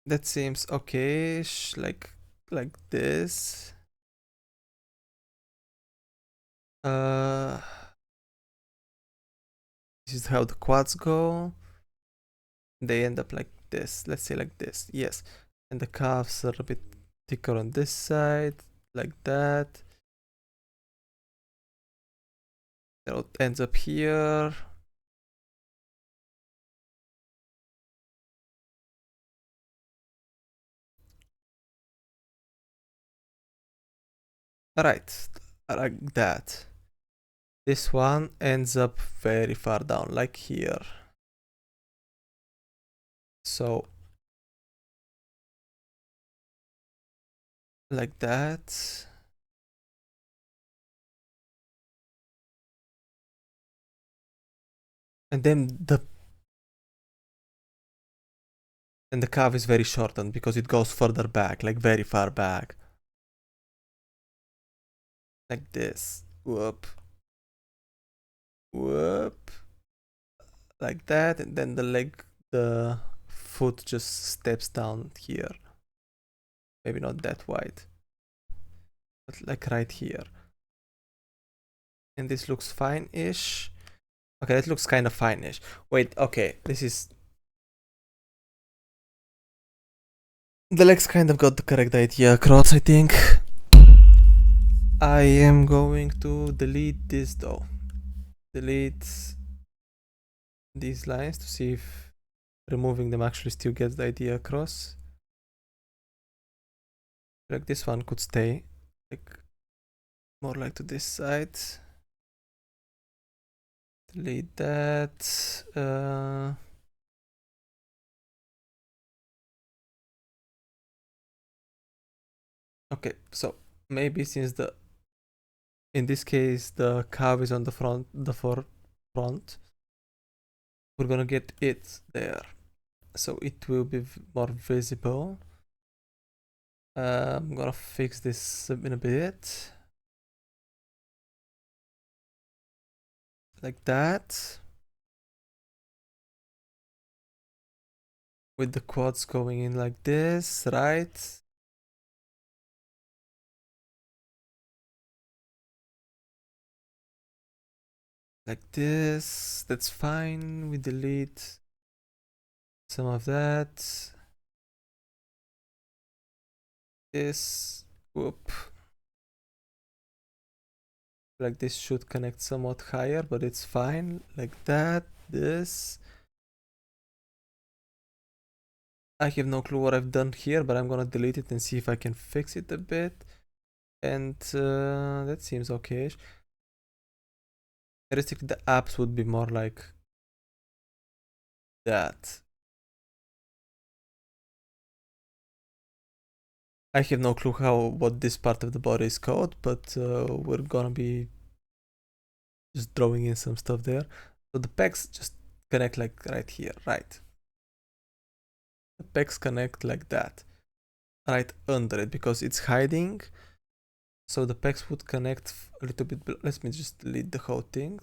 S1: That seems okay, like this. This is how the quads go. They end up like this. Let's say like this. Yes. And the calves are a bit thicker on this side, like that. It ends up here. Right, like that. This one ends up very far down, like here. So, like that. And then the calf is very shortened because it goes further back, like very far back. Like this. Whoop. Whoop. Like that, and then the foot just steps down here. Maybe not that wide, but like right here. And this looks fine-ish. Okay, that looks kind of fine-ish. Wait, okay, this is... The legs kind of got the correct idea across, I think. I am going to delete this though. Delete these lines to see if removing them actually still gets the idea across. Like this one could stay, like more like to this side. Delete that. Okay, so maybe since in this case the calf is on the forefront, we're gonna get it there, so it will be more visible. I'm gonna fix this in a bit, like that, with the quads going in like this, right? Like this. That's fine. We delete some of that. This. Whoop. Like this should connect somewhat higher, but it's fine. Like that. This. I have no clue what I've done here, but I'm gonna delete it and see if I can fix it a bit. And that seems okay. Realistically, the apps would be more like that. I have no clue what this part of the body is called, but we're gonna be just drawing in some stuff there. So the pecs just connect like right here, right? The pecs connect like that, right under it, because it's hiding. So the pecs would connect a little bit. Let me just delete the whole thing.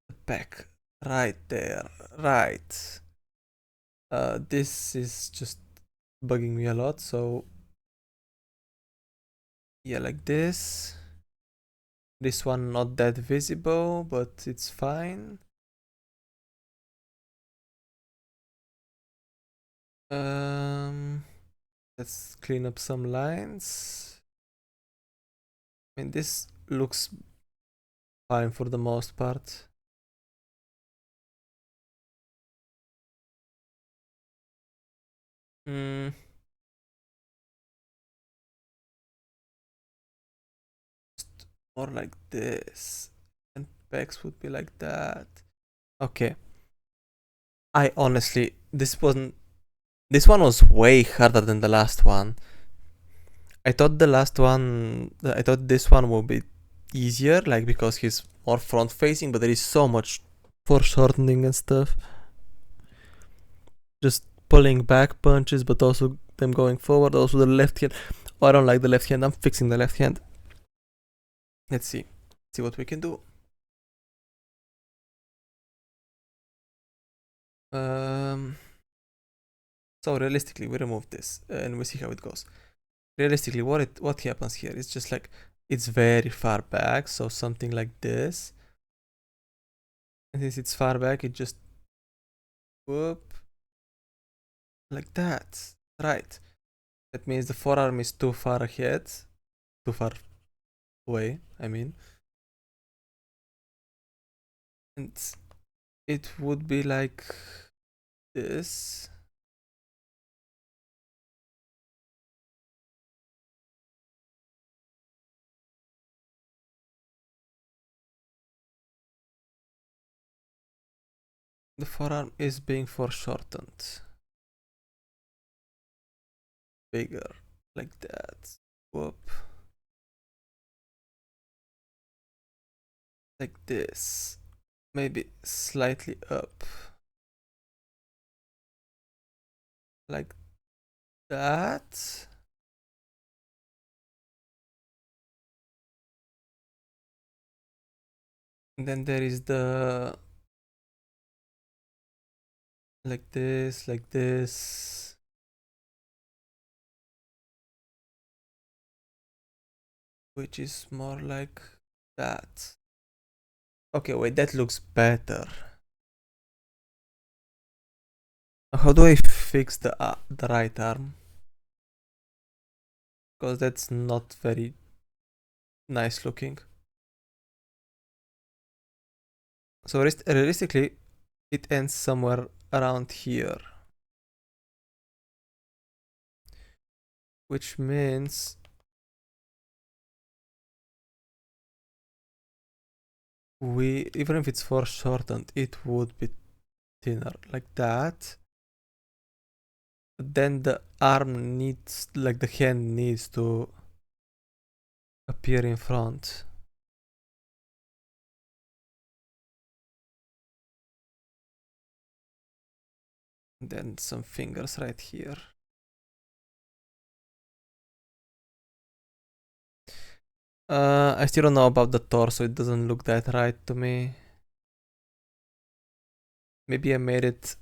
S1: The pec, right there, right. This is just bugging me a lot. So yeah, like this. This one not that visible, but it's fine. Let's clean up some lines. I mean, this looks fine for the most part. Just more like this. And pecs would be like that. Okay. I honestly, this one was way harder than the last one. I thought this one will be easier, like because he's more front facing, but there is so much foreshortening and stuff. Just pulling back punches, but also them going forward. Also the left hand. Oh, I don't like the left hand. I'm fixing the left hand. Let's see what we can do. So realistically, we remove this and we see how it goes. Realistically, what happens here is just like it's very far back, so something like this. And since it's far back, it just whoop like that. Right. That means the forearm is too far ahead, too far away, I mean. And it would be like this. The forearm is being foreshortened. Bigger, like that. Whoop. Like this. Maybe slightly up. Like that. And then there is the like this, which is more like that. Okay, wait, that looks better. How do I fix the right arm? Because that's not very nice looking. So realistically, it ends somewhere around here, which means even if it's foreshortened, it would be thinner like that. But then the arm needs, like the hand needs to appear in front. And then some fingers right here. I still don't know about the torso, it doesn't look that right to me. Maybe I made it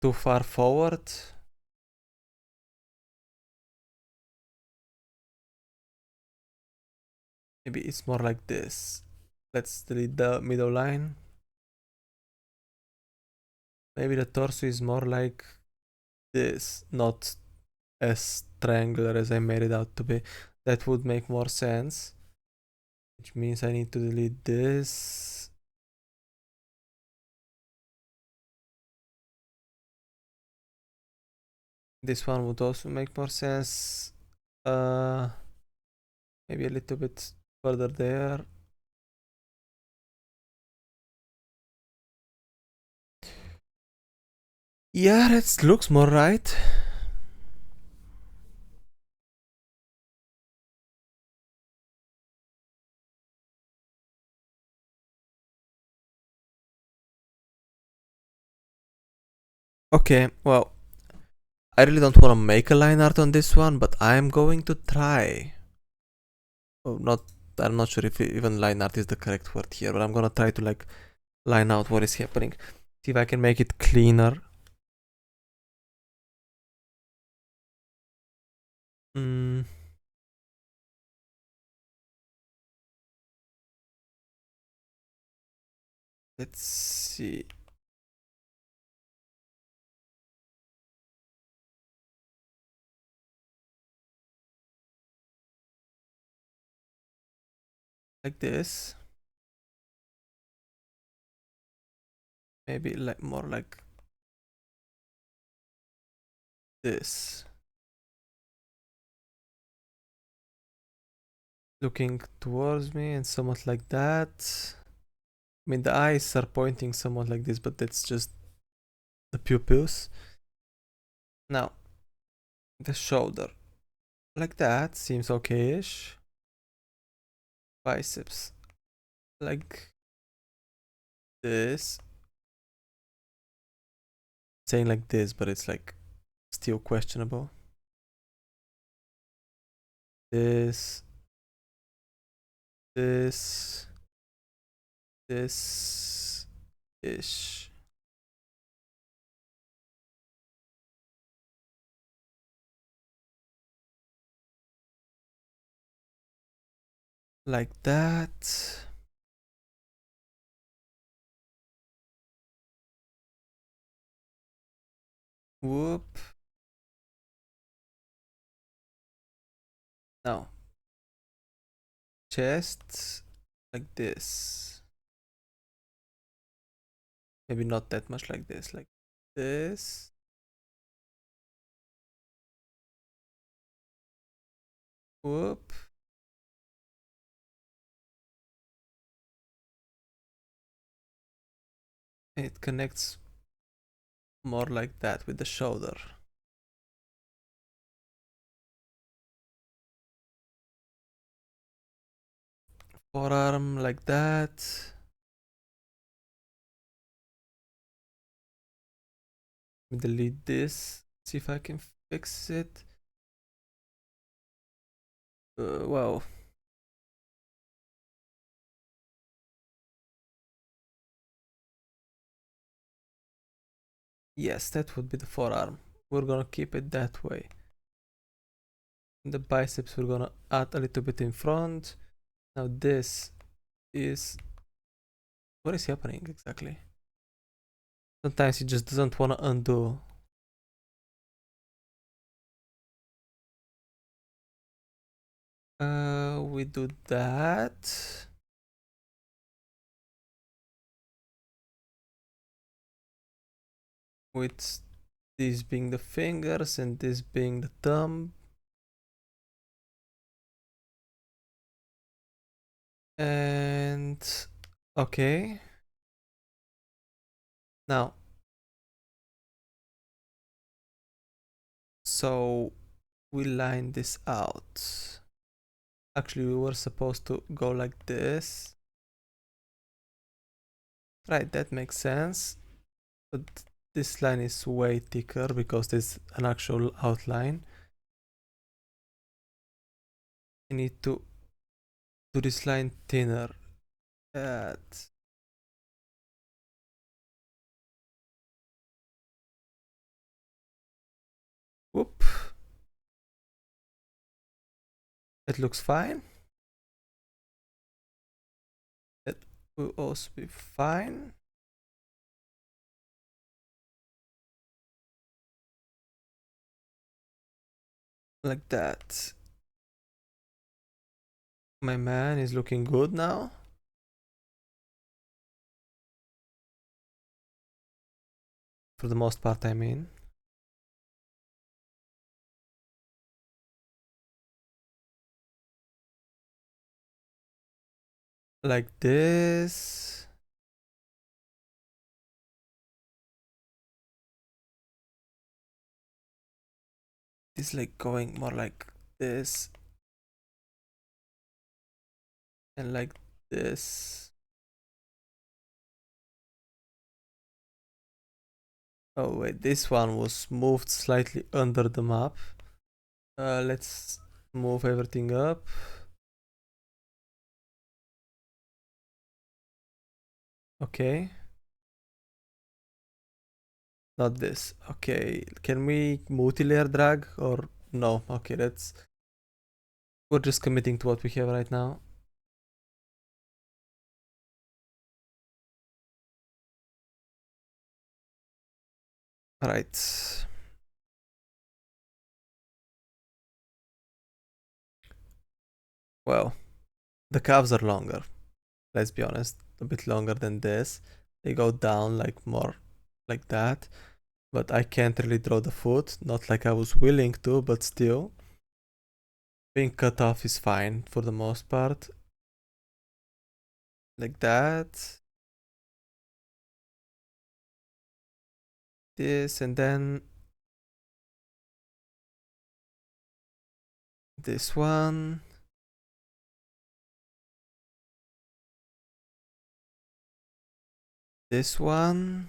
S1: too far forward. Maybe it's more like this. Let's delete the middle line. Maybe the torso is more like this, not as triangular as I made it out to be. That would make more sense. Which means I need to delete this. This one would also make more sense. Maybe a little bit further there. Yeah, that looks more right. Okay, well, I really don't want to make a line art on this one, but I'm going to try. Oh, I'm not sure if even line art is the correct word here, but I'm gonna try to like line out what is happening. See if I can make it cleaner. Let's see. Like this. Maybe like more like this. Looking towards me and somewhat like that. I mean, the eyes are pointing somewhat like this, but that's just the pupils. Now, the shoulder. Like that seems okay-ish. Biceps. Like this. Saying like this, but it's like still questionable. This. This. This-ish. Like that. Whoop. Now, chest like this. Maybe not that much like this. Whoop. It connects more like that with the shoulder. Forearm like that. Delete this. See if I can fix it. Wow. Yes, that would be the forearm. We're gonna keep it that way. The biceps we're gonna add a little bit in front. Now this is... What is happening exactly? Sometimes he just doesn't wanna undo. We do that. With these being the fingers and this being the thumb. And okay. Now, so we line this out. Actually, we were supposed to go like this. Right, that makes sense. But this line is way thicker because there's an actual outline. I need to do this line thinner. That. Whoop. It looks fine. It will also be fine. Like that. My man is looking good now. For the most part, I mean. Like this. This like going more like this. And like this. Oh wait, this one was moved slightly under the map. Let's move everything up. Okay. Not this. Okay. Can we multi-layer drag or no? Okay, we're just committing to what we have right now. Alright. Well, the calves are longer. Let's be honest. A bit longer than this. They go down like more like that. But I can't really draw the foot. Not like I was willing to, but still. Being cut off is fine for the most part. Like that. This and then this one. This one.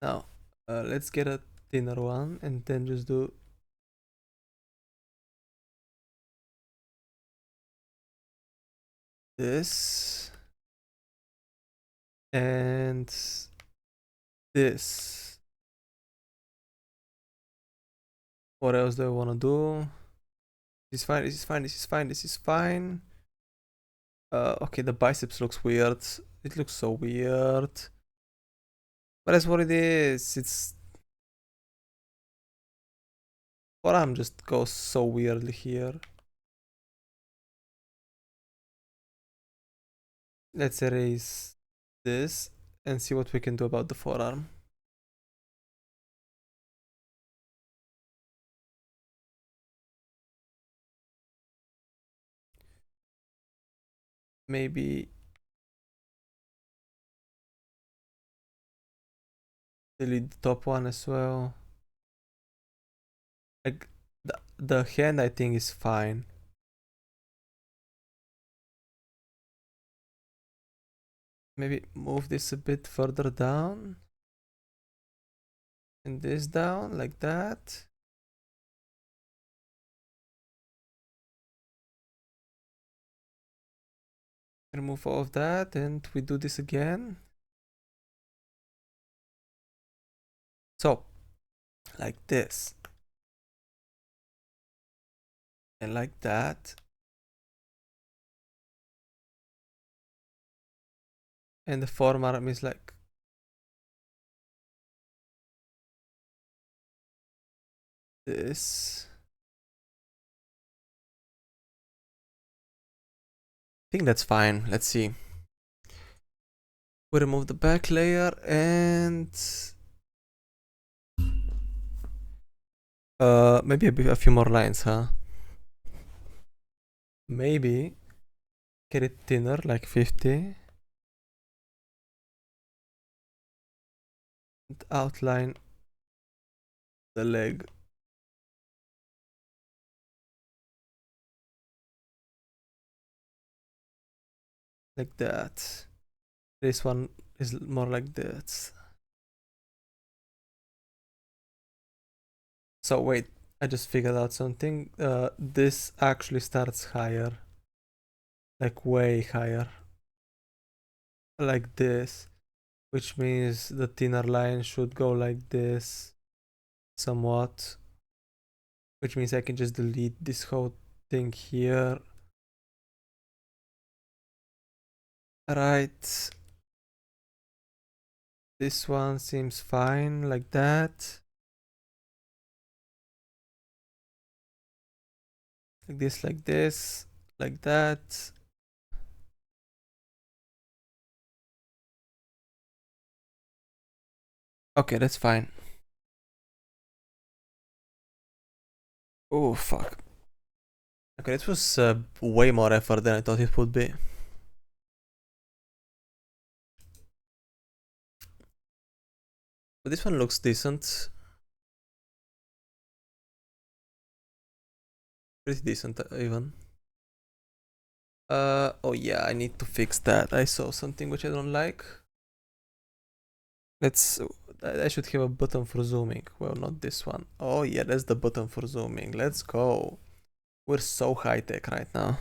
S1: Now, let's get a thinner one and then just do this. And this. What else do I want to do? This is fine, this is fine, this is fine, this is fine. Okay, the biceps looks weird. It looks so weird. But that's what it is. It's... forearm just goes so weirdly here. Let's erase this and see what we can do about the forearm. Maybe delete the top one as well. Like the hand I think is fine. Maybe move this a bit further down. And this down like that. Remove all of that and we do this again. So, like this. And like that. And the forearm is like this. I think that's fine. Let's see. We remove the back layer and maybe a few more lines, huh? Maybe get it thinner, like 50. And outline the leg. Like that. This one is more like this. So wait, I just figured out something. This actually starts higher. Like way higher. Like this. Which means the thinner line should go like this. Somewhat. Which means I can just delete this whole thing here. Right. This one seems fine, like that. Like this, like that. Okay, that's fine. Oh, fuck. Okay, this was way more effort than I thought it would be. But this one looks decent. Pretty decent, even. Oh yeah, I need to fix that. I saw something which I don't like. I should have a button for zooming. Well, not this one. Oh yeah, that's the button for zooming. Let's go. We're so high-tech right now.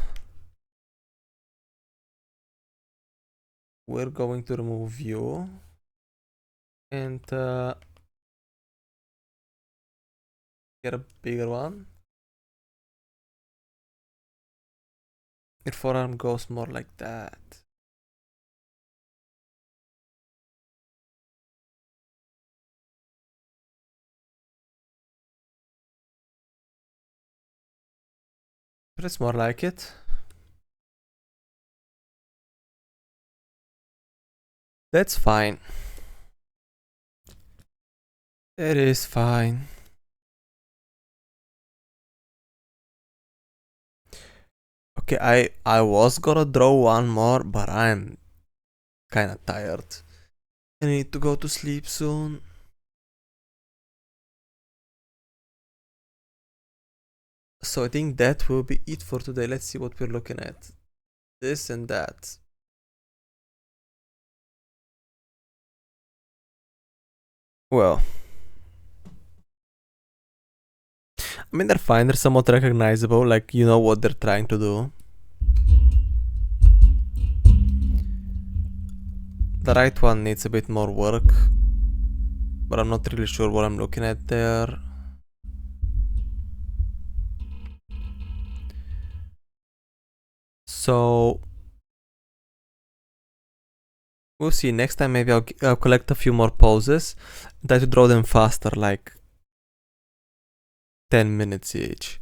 S1: We're going to remove view. And get a bigger one. Your forearm goes more like that. That's more like it. That's fine. It is fine. Okay, I was gonna draw one more, but I'm kinda tired. I need to go to sleep soon. So I think that will be it for today. Let's see what we're looking at. This and that. Well, I mean, they're fine. They're somewhat recognizable. Like, you know what they're trying to do. The right one needs a bit more work, but I'm not really sure what I'm looking at there. So we'll see. Next time maybe I'll collect a few more poses and try to draw them faster, like 10 minutes each.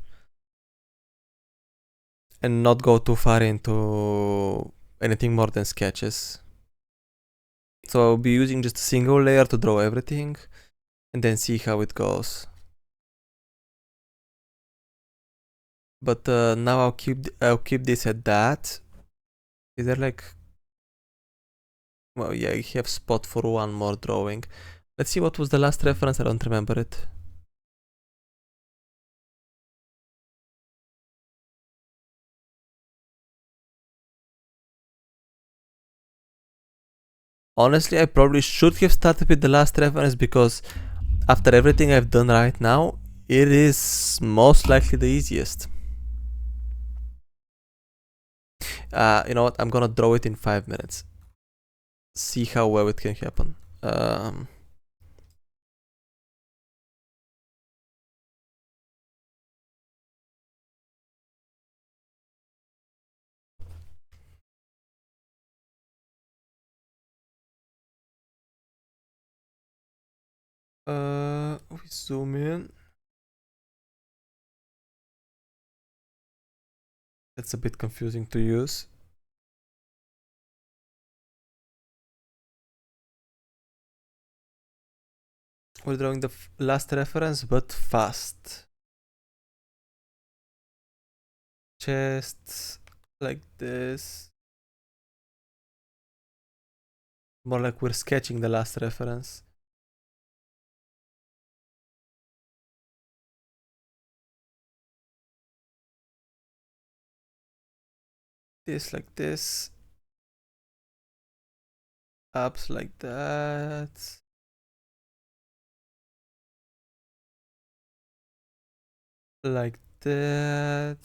S1: And not go too far into anything more than sketches. So I'll be using just a single layer to draw everything and then see how it goes. But now I'll keep this at that. Is there like... Well, yeah, I have spot for one more drawing. Let's see what was the last reference, I don't remember it. Honestly, I probably should have started with the last reference because after everything I've done right now, it is most likely the easiest. You know what, I'm gonna draw it in 5 minutes. See how well it can happen. We zoom in. It's a bit confusing to use. We're drawing the last reference, but fast. Chest, like this. More like we're sketching the last reference. This like this. Ups like that. Like that.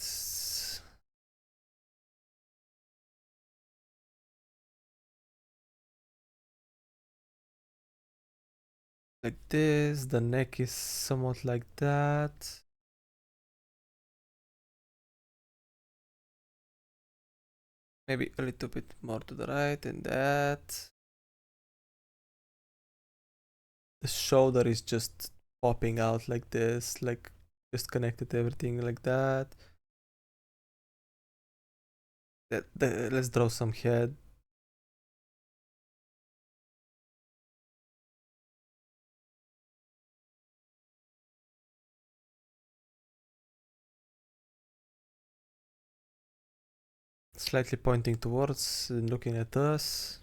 S1: Like this. The neck is somewhat like that. Maybe a little bit more to the right than that. The shoulder is just popping out like this, like just connected to everything like that. Let's draw some head. Slightly pointing towards and looking at us.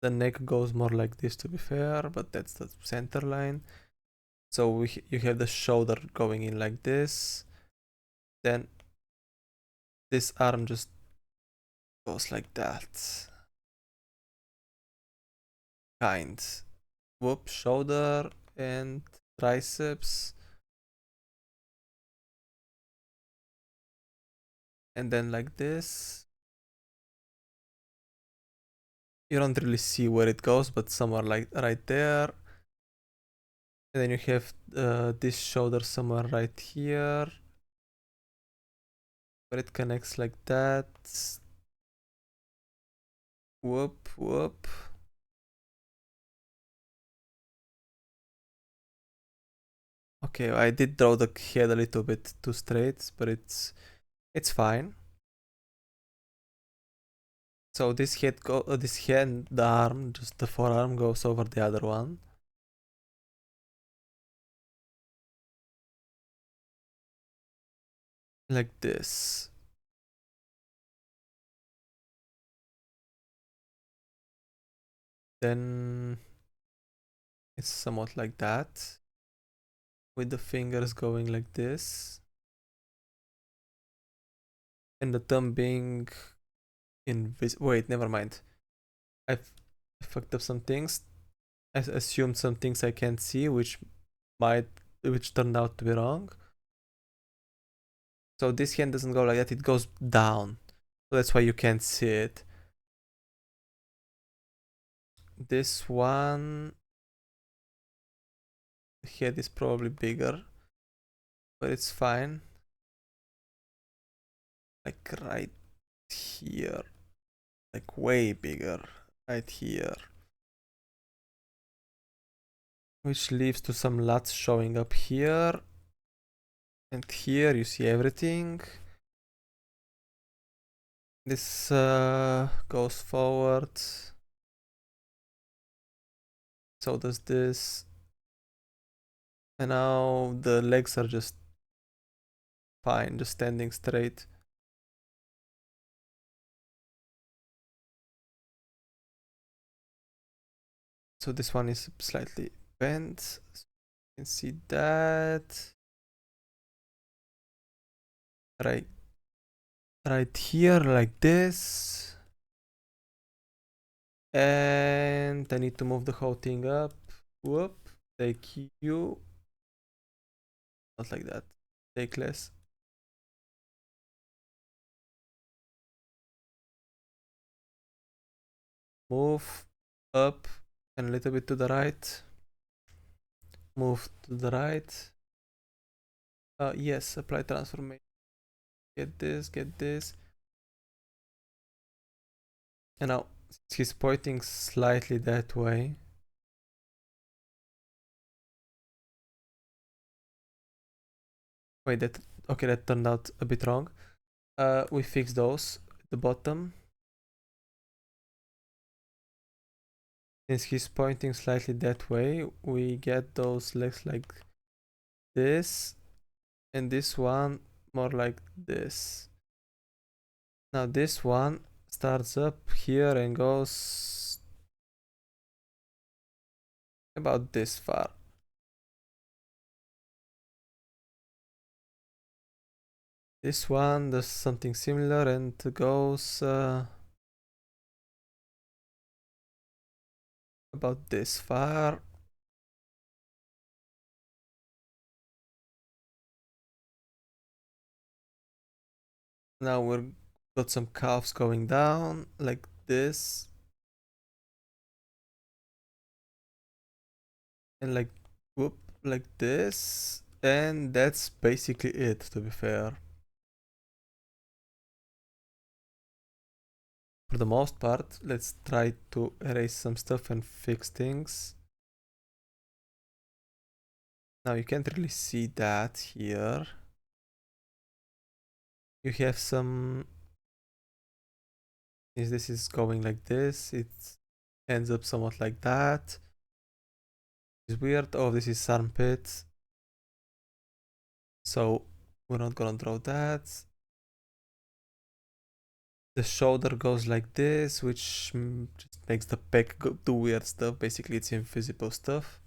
S1: The neck goes more like this, to be fair, but that's the center line. So you have the shoulder going in like this. Then this arm just goes like that. Kind. Whoop, shoulder and triceps. And then like this. You don't really see where it goes, but somewhere like right there. And then you have this shoulder somewhere right here, where it connects like that. Whoop, whoop. Okay, I did draw the head a little bit too straight, but it's fine. So this head, the arm, just the forearm goes over the other one. Like this. Then it's somewhat like that, with the fingers going like this. And the thumb being invisible. Wait, never mind. I fucked up some things. I assumed some things I can't see, which turned out to be wrong. So this hand doesn't go like that, it goes down. So that's why you can't see it. this one, the head is probably bigger, but it's fine. Like right here, like way bigger, right here. Which leads to some LUTs showing up here. And here you see everything. This goes forward. So does this. And now the legs are just fine, just standing straight. So this one is slightly bent. So you can see that. Right here, like this. And I need to move the whole thing up. Whoop. Take you. Not like that. Take less. Move up and a little bit to the right. Move to the right. Yes, apply transformation. Get this, get this. And now he's pointing slightly that way. Wait, that turned out a bit wrong. We fix those at the bottom. Since he's pointing slightly that way, we get those legs like this, and this one more like this. Now this one starts up here and goes about this far. This one does something similar and goes about this far. Now we've got some calves going down like this. And like whoop, like this. And that's basically it, to be fair. For the most part, let's try to erase some stuff and fix things. Now you can't really see that here. You have some, if this is going like this, it ends up somewhat like that. It's weird. Oh, this is armpit. So we're not gonna draw that. The shoulder goes like this, which just makes the pec do weird stuff. Basically, it's invisible stuff.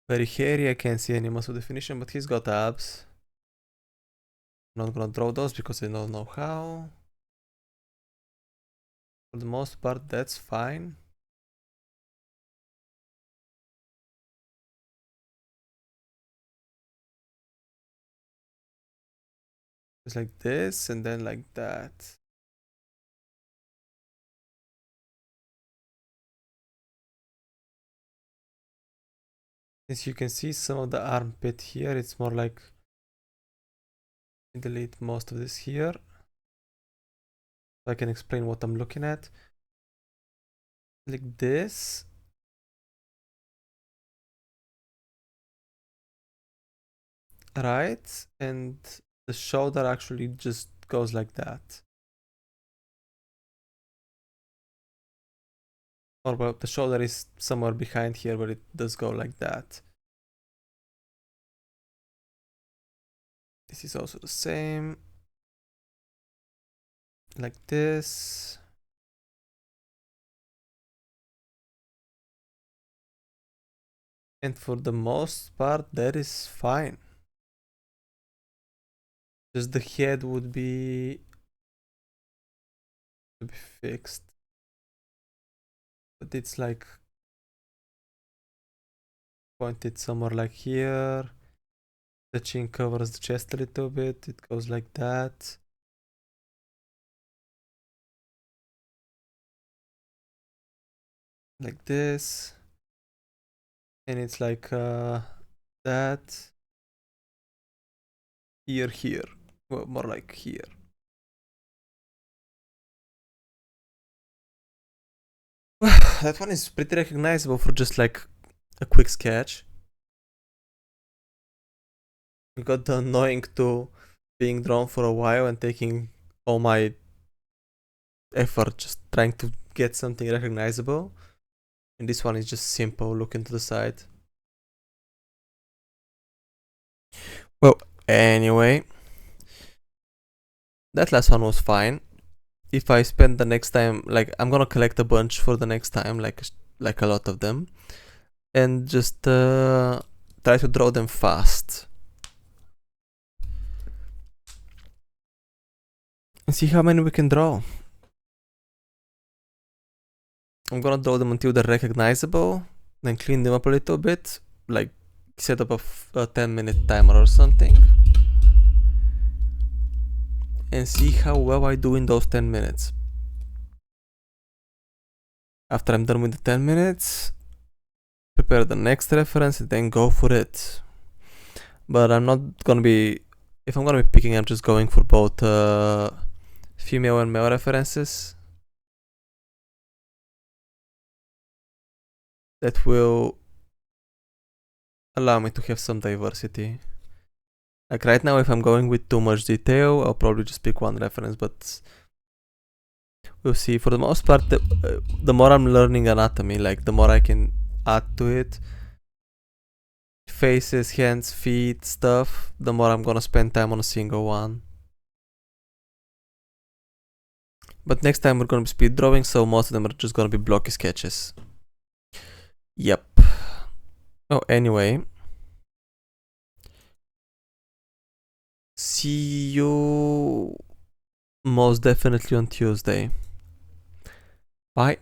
S1: Very hairy, I can't see any muscle definition, but he's got abs. I'm not gonna draw those because I don't know how. For the most part, that's fine. It's like this and then like that. As you can see some of the armpit here, it's more like, delete most of this here. So I can explain what I'm looking at. Like this. Right, and the shoulder actually just goes like that. Or well, the shoulder is somewhere behind here, but it does go like that. This is also the same. Like this. And for the most part, that is fine. Just the head would be to be fixed. But it's like pointed somewhere like here. The chin covers the chest a little bit. It goes like that. like this, and it's like that here, well, more like here. That one is pretty recognizable for just like a quick sketch. You got the annoying to being drawn for a while and taking all my effort just trying to get something recognizable. And this one is just simple, looking to the side. Well, anyway, that last one was fine. If I spend the next time, like I'm gonna collect a bunch for the next time, like a lot of them, and just try to draw them fast and see how many we can draw. I'm gonna draw them until they're recognizable, then clean them up a little bit, like set up a 10-minute timer or something, and see how well I do in those 10 minutes. After I'm done with the 10 minutes, prepare the next reference and then go for it. But I'm not gonna be, if I'm gonna be picking, I'm just going for both female and male references. That will allow me to have some diversity. Like right now, if I'm going with too much detail, I'll probably just pick one reference, but we'll see. For the most part, the more I'm learning anatomy, like the more I can add to it, faces, hands, feet, stuff, the more I'm gonna spend time on a single one. But next time we're gonna be speed drawing, so most of them are just gonna be blocky sketches. Yep. Oh, anyway. See you most definitely on Tuesday. Bye.